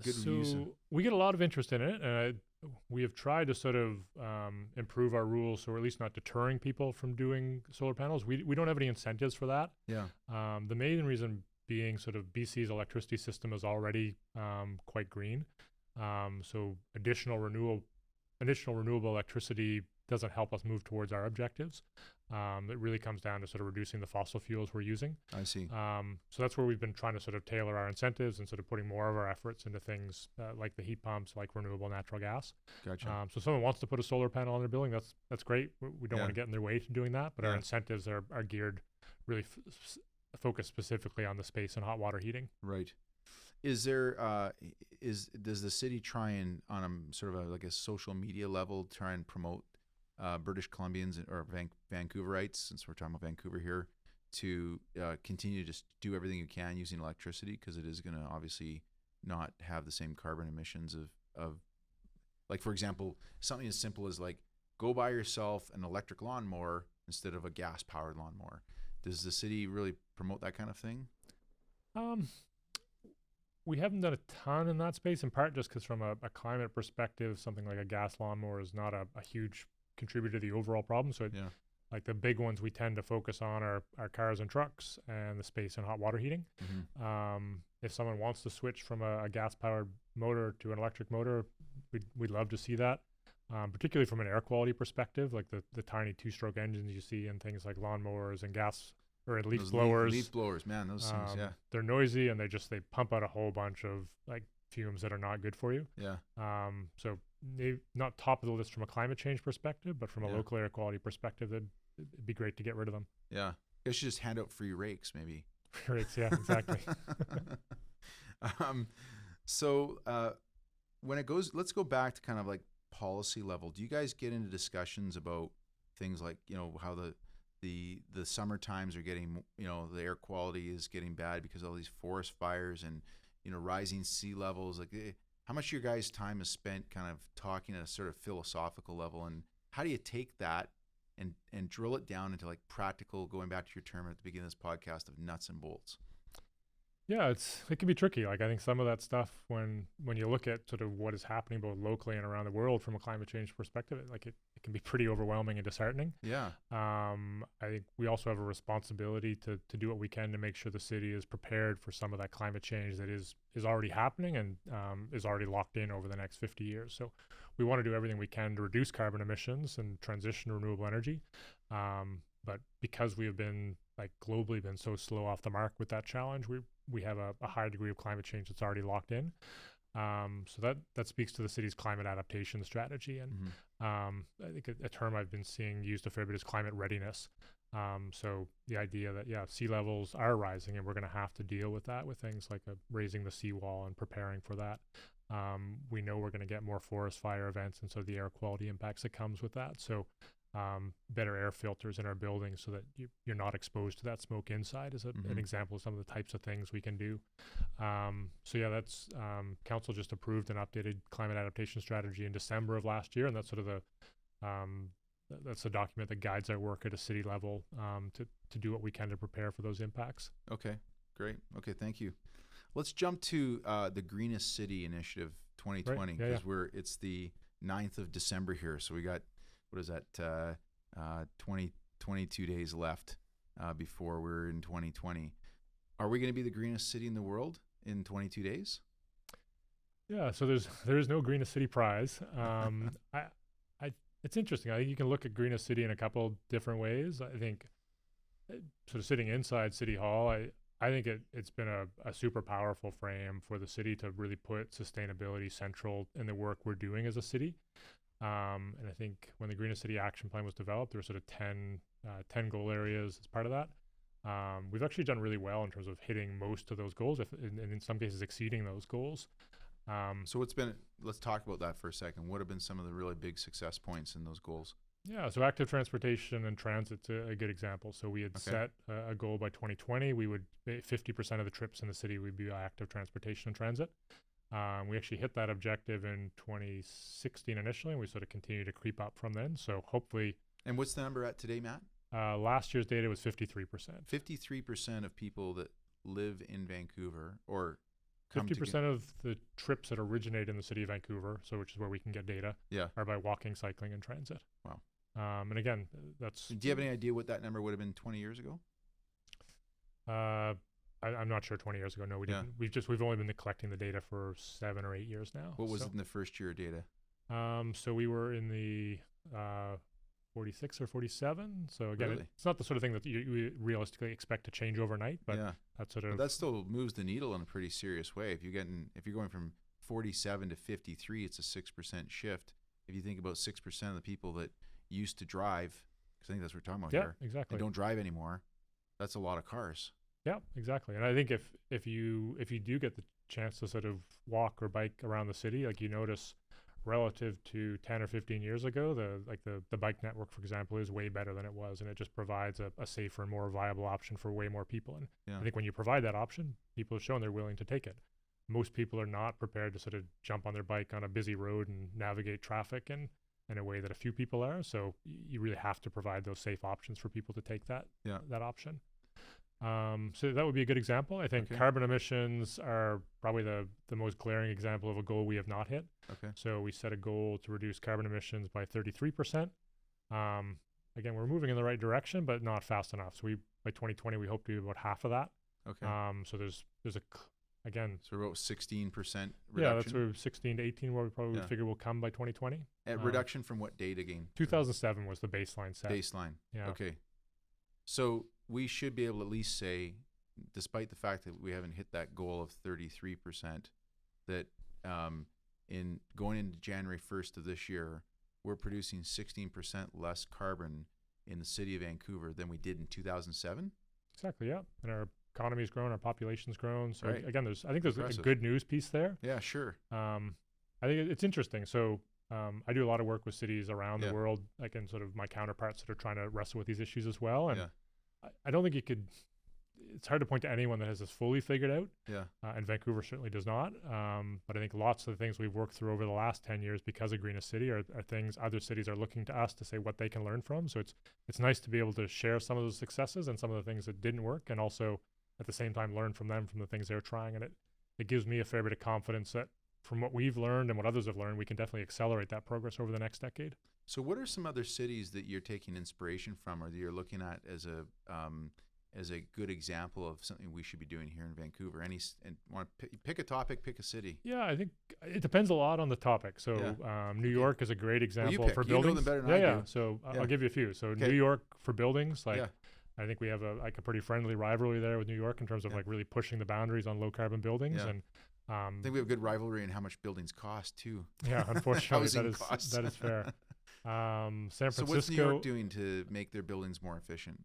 good use. So we get a lot of interest in it, and we have tried to sort of improve our rules, so we're at least not deterring people from doing solar panels. We don't have any incentives for that. Yeah. The main reason being sort of BC's electricity system is already quite green. So additional renewable electricity doesn't help us move towards our objectives. It really comes down to sort of reducing the fossil fuels we're using. I see. So that's where we've been trying to sort of tailor our incentives and sort of putting more of our efforts into things like the heat pumps, like renewable natural gas. Gotcha. So if someone wants to put a solar panel on their building, that's great. We don't want to get in their way to doing that, but our incentives are geared really focused specifically on the space and hot water heating. Right. Is there does the city try and on a sort of like a social media level try and promote British Columbians or Vancouverites, since we're talking about Vancouver here, to continue to just do everything you can using electricity, because it is going to obviously not have the same carbon emissions of like, for example, something as simple as like go buy yourself an electric lawnmower instead of a gas powered lawnmower. Does the city really promote that kind of thing? We haven't done a ton in that space, in part just because from a climate perspective, something like a gas lawnmower is not a huge contributor to the overall problem. So like the big ones we tend to focus on are cars and trucks and the space and hot water heating. Mm-hmm. If someone wants to switch from a gas powered motor to an electric motor, we'd love to see that, particularly from an air quality perspective, like the tiny 2-stroke engines you see in things like lawnmowers and gas or leaf blowers. Leaf blowers, man, those things, yeah. They're noisy and they pump out a whole bunch of like fumes that are not good for you. Yeah. So maybe not top of the list from a climate change perspective, but from a local air quality perspective, it'd be great to get rid of them. Yeah. You should just hand out free rakes, maybe. Rakes, yeah, exactly. So when it goes, let's go back to kind of like policy level. Do you guys get into discussions about things like, how the summer times are getting, the air quality is getting bad because of all these forest fires and, rising sea levels? Like, how much of your guys' time is spent kind of talking at a sort of philosophical level, and how do you take that and drill it down into like practical, going back to your term at the beginning of this podcast, of nuts and bolts? Yeah, it can be tricky. Like I think some of that stuff, when you look at sort of what is happening both locally and around the world from a climate change perspective, it can be pretty overwhelming and disheartening. Yeah. I think we also have a responsibility to do what we can to make sure the city is prepared for some of that climate change that is already happening and is already locked in over the next 50 years. So we want to do everything we can to reduce carbon emissions and transition to renewable energy. But because we have been globally been so slow off the mark with that challenge, we have a high degree of climate change that's already locked in. So that speaks to the city's climate adaptation strategy. And I think a term I've been seeing used a fair bit is climate readiness. So the idea that, sea levels are rising and we're going to have to deal with that with things like raising the seawall and preparing for that. We know we're going to get more forest fire events, and so the air quality impacts that comes with that. So better air filters in our buildings so that you're not exposed to that smoke inside is an example of some of the types of things we can do. That's council just approved an updated climate adaptation strategy in December of last year, and that's sort of that's the document that guides our work at a city level to do what we can to prepare for those impacts. Okay, great. Okay, thank you. Let's jump to the Greenest City Initiative 2020, because it's the 9th of December here. So we got, 22 days left before we're in 2020. Are we going to be the greenest city in the world in 22 days? Yeah, so there is no Greenest City Prize. It's interesting. I think you can look at Greenest City in a couple different ways. I think sort of sitting inside City Hall, I think it's been a super powerful frame for the city to really put sustainability central in the work we're doing as a city. And I think when the Greenest City Action Plan was developed, there were sort of 10 goal areas as part of that. We've actually done really well in terms of hitting most of those goals, and in some cases exceeding those goals. So let's talk about that for a second. What have been some of the really big success points in those goals? Yeah, so active transportation and transit's a good example. So we had set a goal by 2020. We would 50% of the trips in the city would be active transportation and transit. We actually hit that objective in 2016 initially, and we sort of continue to creep up from then. So hopefully. And what's the number at today, Matt? Last year's data was 53%. 53% of people that live in Vancouver or 50% of the trips that originate in the city of Vancouver, so which is where we can get data, are by walking, cycling, and transit. Wow. And again, that's. Do you have any idea what that number would have been 20 years ago? I'm not sure 20 years ago. No, we didn't. We've only been collecting the data for 7 or 8 years now. What was it in the first year data? So we were in the 46 or 47. So again, really? It's not the sort of thing that you realistically expect to change overnight, but that's sort of. But that still moves the needle in a pretty serious way. If you're going from 47 to 53, it's a 6% shift. If you think about 6% of the people that used to drive, because I think that's what we're talking about here. Yeah, exactly. They don't drive anymore. That's a lot of cars. Yeah, exactly. And I think if you do get the chance to sort of walk or bike around the city, like you notice relative to 10 or 15 years ago, the bike network, for example, is way better than it was, and it just provides a safer and more viable option for way more people. And I think when you provide that option, people have shown they're willing to take it. Most people are not prepared to sort of jump on their bike on a busy road and navigate traffic in a way that a few people are. So you really have to provide those safe options for people to take that option. So that would be a good example. I think carbon emissions are probably the most glaring example of a goal we have not hit. Okay. So we set a goal to reduce carbon emissions by 33%. Again, we're moving in the right direction, but not fast enough. So by 2020, we hope to do about half of that. Okay. So there's again. So about 16% reduction. Yeah, that's sort of 16 to 18 where we probably figure we'll come by 2020. Reduction from what date again? 2007 was the baseline set. Baseline. Yeah. Okay. So we should be able to at least say, despite the fact that we haven't hit that goal of 33%, that in going into January 1st of this year, we're producing 16% less carbon in the city of Vancouver than we did in 2007. Exactly, yeah. And our economy's grown, our population's grown. So again, I think there's impressive. A good news piece there. Yeah, sure. I think it's interesting. So I do a lot of work with cities around the world, like in sort of my counterparts that are trying to wrestle with these issues as well. And I don't think it's hard to point to anyone that has this fully figured out. Yeah. And Vancouver certainly does not. But I think lots of the things we've worked through over the last 10 years because of Greenest City are things other cities are looking to us to say what they can learn from. So it's nice to be able to share some of those successes and some of the things that didn't work, and also at the same time learn from them from the things they're trying. And it gives me a fair bit of confidence that from what we've learned and what others have learned, we can definitely accelerate that progress over the next decade. So what are some other cities that you're taking inspiration from, or that you're looking at as a good example of something we should be doing here in Vancouver? And want to pick a topic, pick a city. Yeah, I think it depends a lot on the topic. So New York is a great example for buildings. You know them better than I do. So I'll give you a few. So New York for buildings, I think we have a pretty friendly rivalry there with New York in terms of like really pushing the boundaries on low carbon buildings. And I think we have a good rivalry in how much buildings cost too. Yeah, unfortunately, Housing costs. that is fair. San Francisco. So what's New York doing to make their buildings more efficient?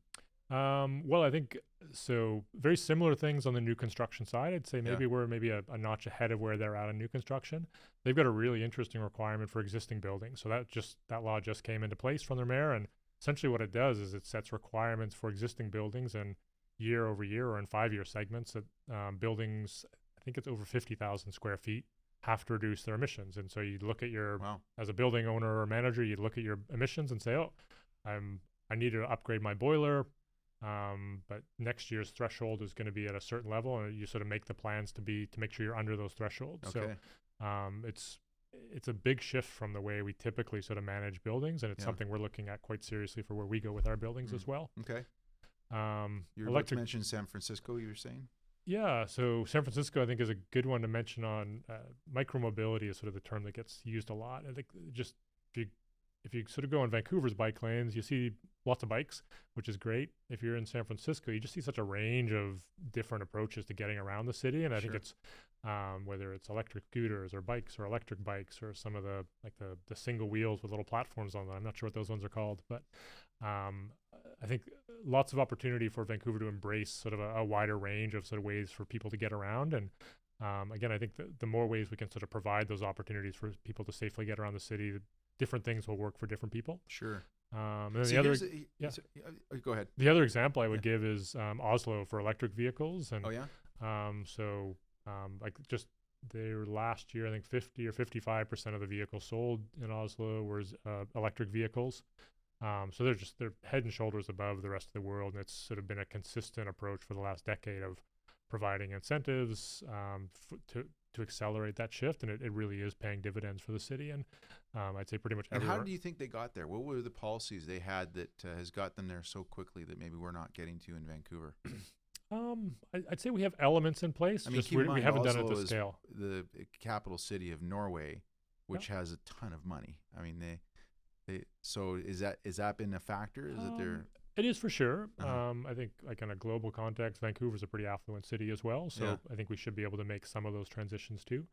Well, I think so. Very similar things on the new construction side. I'd say maybe we're a notch ahead of where they're at in new construction. They've got a really interesting requirement for existing buildings. So that law just came into place from their mayor, and essentially what it does is it sets requirements for existing buildings, and year over year or in 5-year segments that buildings, I think it's over 50,000 square feet, have to reduce their emissions. And so you look at as a building owner or manager, you look at your emissions and say, I need to upgrade my boiler. But next year's threshold is going to be at a certain level, and you sort of make the plans to make sure you're under those thresholds. Okay. So it's a big shift from the way we typically sort of manage buildings, and it's something we're looking at quite seriously for where we go with our buildings as well. Okay. You were about to mention San Francisco, you were saying? Yeah, so San Francisco, I think, is a good one to mention on. Micromobility is sort of the term that gets used a lot. I think just if you sort of go on Vancouver's bike lanes, you see lots of bikes, which is great. If you're in San Francisco, you just see such a range of different approaches to getting around the city. And I think it's whether it's electric scooters or bikes or electric bikes or some of the single wheels with little platforms on them. I'm not sure what those ones are called, but I think lots of opportunity for Vancouver to embrace sort of a wider range of sort of ways for people to get around. And again, I think the more ways we can sort of provide those opportunities for people to safely get around the city, different things will work for different people. Sure. And then go ahead. The other example I would give is Oslo for electric vehicles. And like just their last year, I think 50 or 55% of the vehicles sold in Oslo was electric vehicles. So they're head and shoulders above the rest of the world, and it's sort of been a consistent approach for the last decade of providing incentives to accelerate that shift, and it really is paying dividends for the city. And I'd say pretty much everywhere. And how do you think they got there? What were the policies they had that has got them there so quickly that maybe we're not getting to in Vancouver? I'd say we have elements in place. I mean, we haven't Oslo done it to scale. The capital city of Norway, which has a ton of money. I mean, so is that been a factor? Is it there? It is for sure. I think like in a global context, Vancouver's a pretty affluent city as well. So I think we should be able to make some of those transitions too.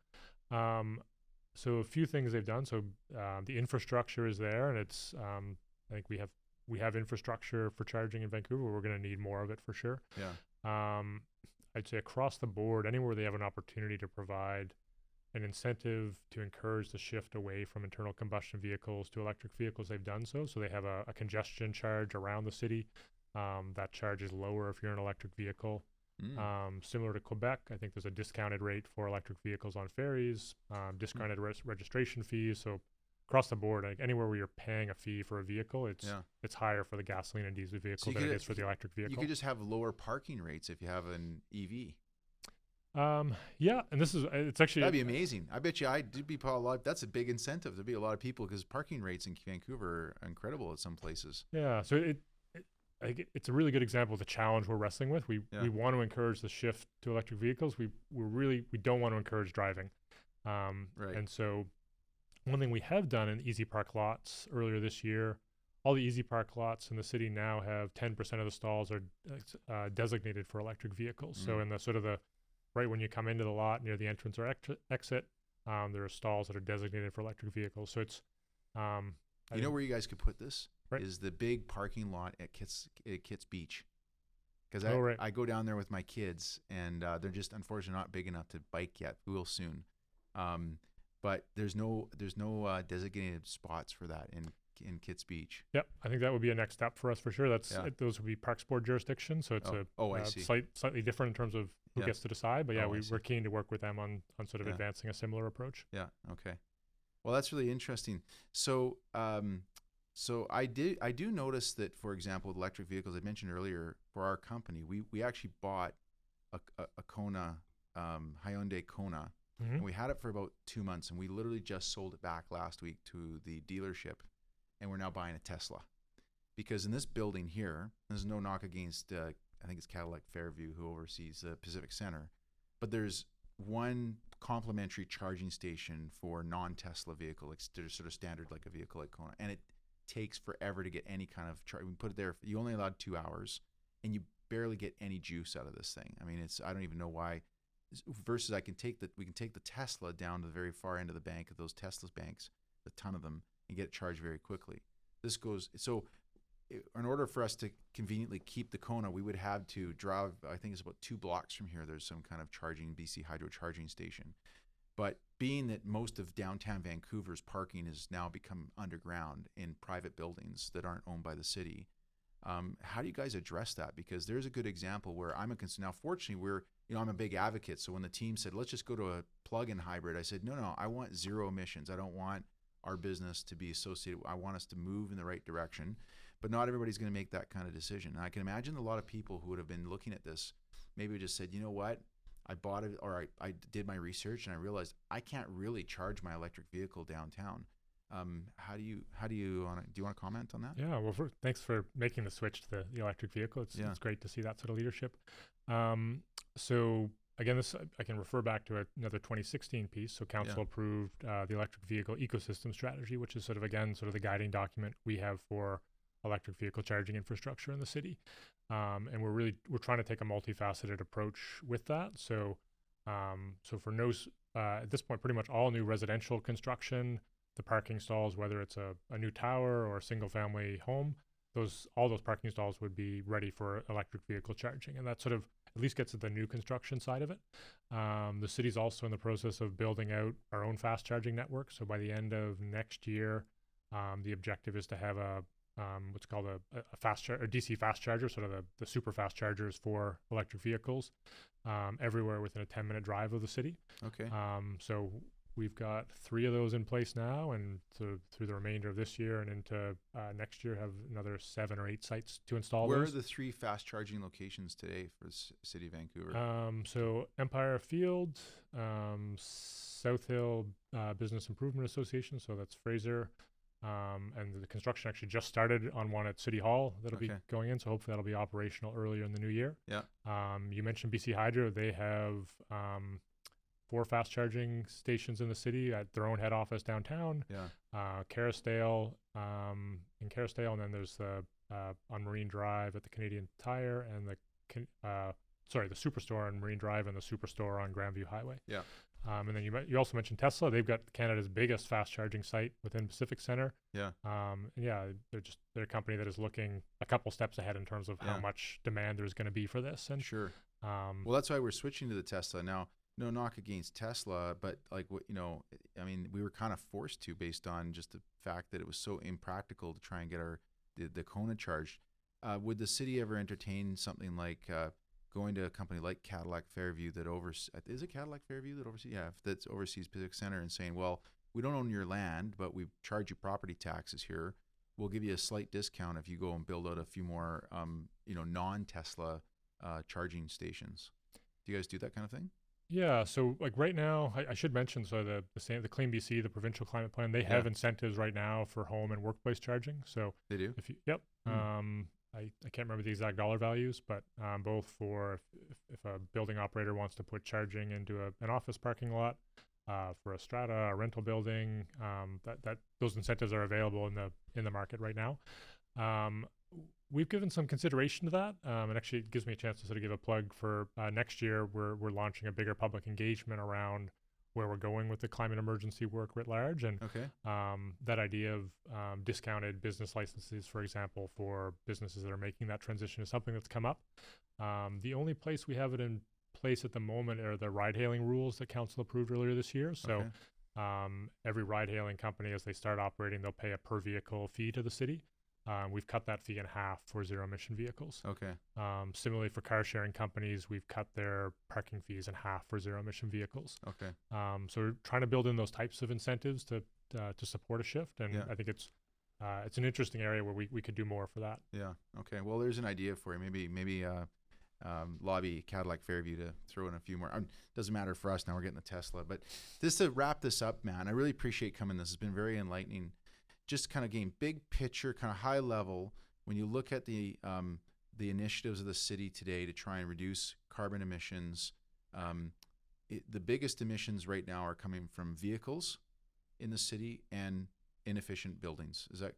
So a few things they've done. So the infrastructure is there, and it's I think we have infrastructure for charging in Vancouver. We're going to need more of it for sure. Yeah. I'd say across the board, anywhere they have an opportunity to provide an incentive to encourage the shift away from internal combustion vehicles to electric vehicles, they've done so. So they have a congestion charge around the city. That charge is lower if you're an electric vehicle. Similar to Quebec, I think there's a discounted rate for electric vehicles on ferries, discounted registration fees. So across the board, like anywhere where you're paying a fee for a vehicle, it's higher for the gasoline and diesel vehicle than it is for the electric vehicle. You could just have lower parking rates if you have an EV. And it's actually that'd be amazing. I bet you I'd be a lot. That's a big incentive. There'd be a lot of people because parking rates in Vancouver are incredible at some places. Yeah, so it's a really good example of the challenge we're wrestling with. We want to encourage the shift to electric vehicles. We don't want to encourage driving. Right. And so one thing we have done in Easy Park lots earlier this year, all the Easy Park lots in the city now have 10% of the stalls are designated for electric vehicles. So in the sort of right when you come into the lot near the entrance or exit, there are stalls that are designated for electric vehicles. So it's you know where you guys could put this? Right. Is the big parking lot at Kitts Beach. Because I go down there with my kids, and they're just unfortunately not big enough to bike yet. We will soon. But there's no designated spots for that in Kitts Beach. Yep, I think that would be a next step for us for sure. Those would be Parks Board jurisdiction, so it's slightly different in terms of who gets to decide. But we're keen to work with them on sort of advancing a similar approach. Yeah. Okay. Well, that's really interesting. So I do notice that, for example, with electric vehicles, I mentioned earlier, for our company, we actually bought a Kona, Hyundai Kona. Mm-hmm. And we had it for about 2 months, and we literally just sold it back last week to the dealership, and we're now buying a Tesla. Because in this building here, there's no knock against, I think it's Cadillac Fairview who oversees the Pacific Center, but there's one complimentary charging station for non-Tesla vehicle, like sort of standard like a vehicle like Kona, and it takes forever to get any kind of charge. We put it there, you only allowed 2 hours, and you barely get any juice out of this thing. I mean, I don't even know why. versus we can take the Tesla down to the very far end of the bank of those Tesla's banks, a ton of them, and get it charged very quickly. In order for us to conveniently keep the Kona, we would have to drive, I think it's about 2 blocks from here, there's some kind of BC Hydro charging station. But being that most of downtown Vancouver's parking has now become underground in private buildings that aren't owned by the city, how do you guys address that? Because there's a good example where I'm a concern. Now, fortunately, I'm a big advocate. So when the team said, let's just go to a plug-in hybrid, I said, no, I want zero emissions. I don't want our business to be associated. I want us to move in the right direction. But not everybody's going to make that kind of decision. And I can imagine a lot of people who would have been looking at this maybe just said, you know what? I bought it, or I did my research and I realized I can't really charge my electric vehicle downtown. Do you want to comment on that? Yeah, well, thanks for making the switch to the electric vehicle. It's great to see that sort of leadership. So again, I can refer back to another 2016 piece. So council approved the electric vehicle ecosystem strategy, which is sort of the guiding document we have for electric vehicle charging infrastructure in the city. And we're trying to take a multifaceted approach with that. So for at this point, pretty much all new residential construction, the parking stalls, whether it's a new tower or a single family home, all those parking stalls would be ready for electric vehicle charging. And that sort of at least gets at the new construction side of it. The city's also in the process of building out our own fast charging network. So by the end of next year, the objective is to have what's called a DC fast charger, sort of the super fast chargers for electric vehicles, everywhere within a 10-minute drive of the city. Okay. So we've got 3 of those in place now, and through the remainder of this year and into next year, have another 7 or 8 sites to install. Where those. are the 3 fast charging locations today for the city of Vancouver? So Empire Field, South Hill Business Improvement Association, so that's Fraser. And the construction actually just started on one at City Hall that'll be going in, so hopefully that'll be operational earlier in the new year. Yeah. You mentioned BC Hydro. They have 4 fast charging stations in the city at their own head office downtown. Yeah. Kerrisdale, in Kerrisdale, and then there's on Marine Drive at the Canadian Tire, and the Superstore on Marine Drive and the Superstore on Grandview Highway. Yeah. And then you also mentioned Tesla. They've got Canada's biggest fast charging site within Pacific Center. Yeah. They're a company that is looking a couple steps ahead in terms of how much demand there's going to be for this. And sure. Well, that's why we're switching to the Tesla now. No knock against Tesla, but we were kind of forced to based on just the fact that it was so impractical to try and get the Kona charged. Would the city ever entertain something like going to a company like Cadillac Fairview that oversees Pacific Center and saying, well, we don't own your land, but we charge you property taxes here. We'll give you a slight discount if you go and build out a few more, non-Tesla charging stations. Do you guys do that kind of thing? Yeah. So like right now, I should mention, so the Clean BC, the provincial climate plan, they have incentives right now for home and workplace charging. So they do? I can't remember the exact dollar values, but both for if a building operator wants to put charging into an office parking lot, for a strata, a rental building, that those incentives are available in the market right now. We've given some consideration to that, and actually it gives me a chance to sort of give a plug for next year. We're launching a bigger public engagement around where we're going with the climate emergency work writ large, and that idea of discounted business licenses, for example, for businesses that are making that transition is something that's come up. The only place we have it in place at the moment are the ride-hailing rules that council approved earlier this year. So every ride-hailing company, as they start operating, they'll pay a per vehicle fee to the city. We've cut that fee in half for zero-emission vehicles. Similarly, for car-sharing companies, we've cut their parking fees in half for zero-emission vehicles. So we're trying to build in those types of incentives to support a shift, and I think it's an interesting area where we could do more for that. Yeah. Okay. Well, there's an idea for you. Maybe lobby Cadillac Fairview to throw in a few more. Doesn't matter for us now. We're getting the Tesla. But just to wrap this up, man, I really appreciate coming. This has been very enlightening. Just kind of getting big picture, kind of high level. When you look at the initiatives of the city today to try and reduce carbon emissions, the biggest emissions right now are coming from vehicles in the city and inefficient buildings. Is that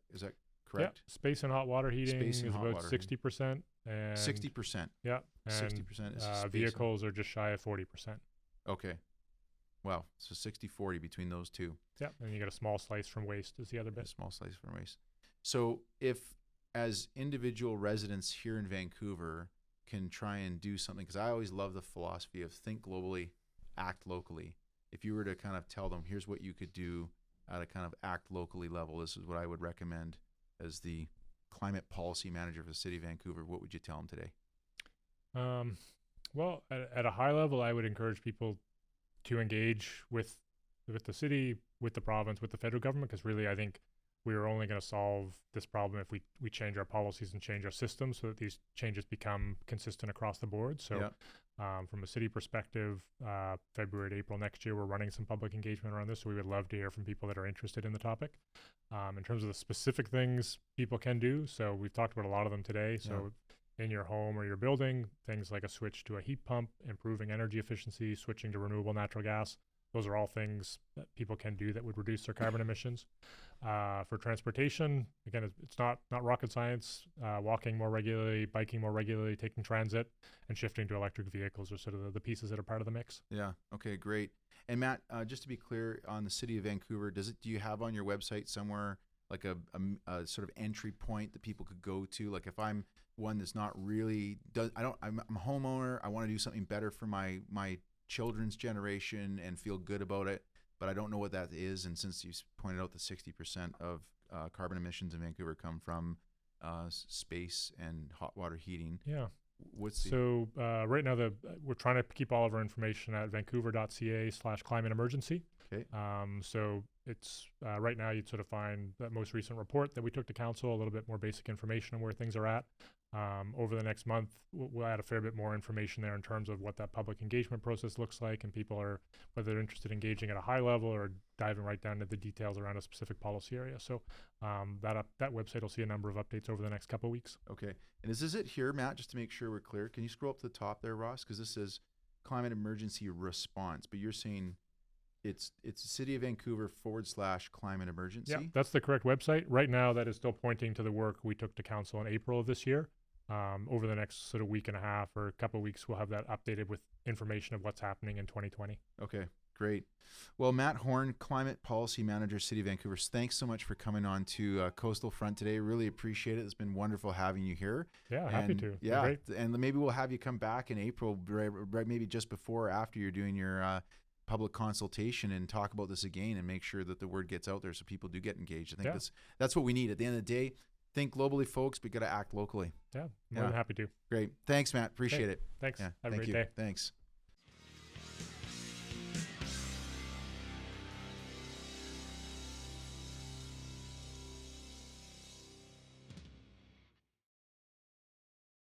correct? Yeah. Space and hot water heating is about 60%. 60%. Yeah. And 60% is vehicles are just shy of 40%. Okay. Wow. So 60-40 between those two. Yeah, and you get a small slice from waste is the other A bit. small slice from waste. So if, as individual residents here in Vancouver, can try and do something, because I always love the philosophy of think globally, act locally. If you were to kind of tell them, here's what you could do at a kind of act locally level, this is what I would recommend as the climate policy manager for the city of Vancouver, what would you tell them today? Well, at a high level, I would encourage people to engage with the city, with the province, with the federal government, because really I think we are only going to solve this problem if we change our policies and change our systems so that these changes become consistent across the board. So from a city perspective, February to April next year, we're running some public engagement around this. So we would love to hear from people that are interested in the topic. In terms of the specific things people can do, so we've talked about a lot of them today. So in your home or your building, things like a switch to a heat pump, improving energy efficiency, switching to renewable natural gas. Those are all things that people can do that would reduce their carbon emissions. For transportation, again, it's not rocket science. Walking more regularly, biking more regularly, taking transit, and shifting to electric vehicles are sort of the pieces that are part of the mix. Yeah. Okay, great. And Matt, just to be clear on the city of Vancouver, do you have on your website somewhere like a sort of entry point that people could go to? Like if I'm one that's not really, I'm a homeowner, I want to do something better for my children's generation and feel good about it, but I don't know what that is. And since you pointed out that 60% of carbon emissions in Vancouver come from space and hot water heating. Yeah. Right now we're trying to keep all of our information at vancouver.ca/climate emergency. Okay. So it's right now you'd sort of find that most recent report that we took to council, a little bit more basic information on where things are at. Over the next month, we'll add a fair bit more information there in terms of what that public engagement process looks like, and people are, whether they're interested in engaging at a high level or diving right down to the details around a specific policy area. So that website will see a number of updates over the next couple of weeks. Okay. And is it here, Matt, just to make sure we're clear? Can you scroll up to the top there, Ross? Because this says climate emergency response, but you're saying it's City of Vancouver /climate emergency. Yeah, that's the correct website. Right now, that is still pointing to the work we took to council in April of this year. Over the next sort of week and a half or a couple of weeks, we'll have that updated with information of what's happening in 2020. Okay, great. Well, Matt Horne, Climate Policy Manager, City of Vancouver, thanks so much for coming on to Coastal Front today. Really appreciate it. It's been wonderful having you here. Yeah, happy to. Yeah, great. And maybe we'll have you come back in April, right maybe just before or after you're doing your public consultation, and talk about this again and make sure that the word gets out there so people do get engaged. I think that's what we need. At the end of the day, think globally, folks, but got to act locally. Yeah, more than happy to. Great. Thanks, Matt. Appreciate it. Thanks. Yeah, Have a great day. Thanks.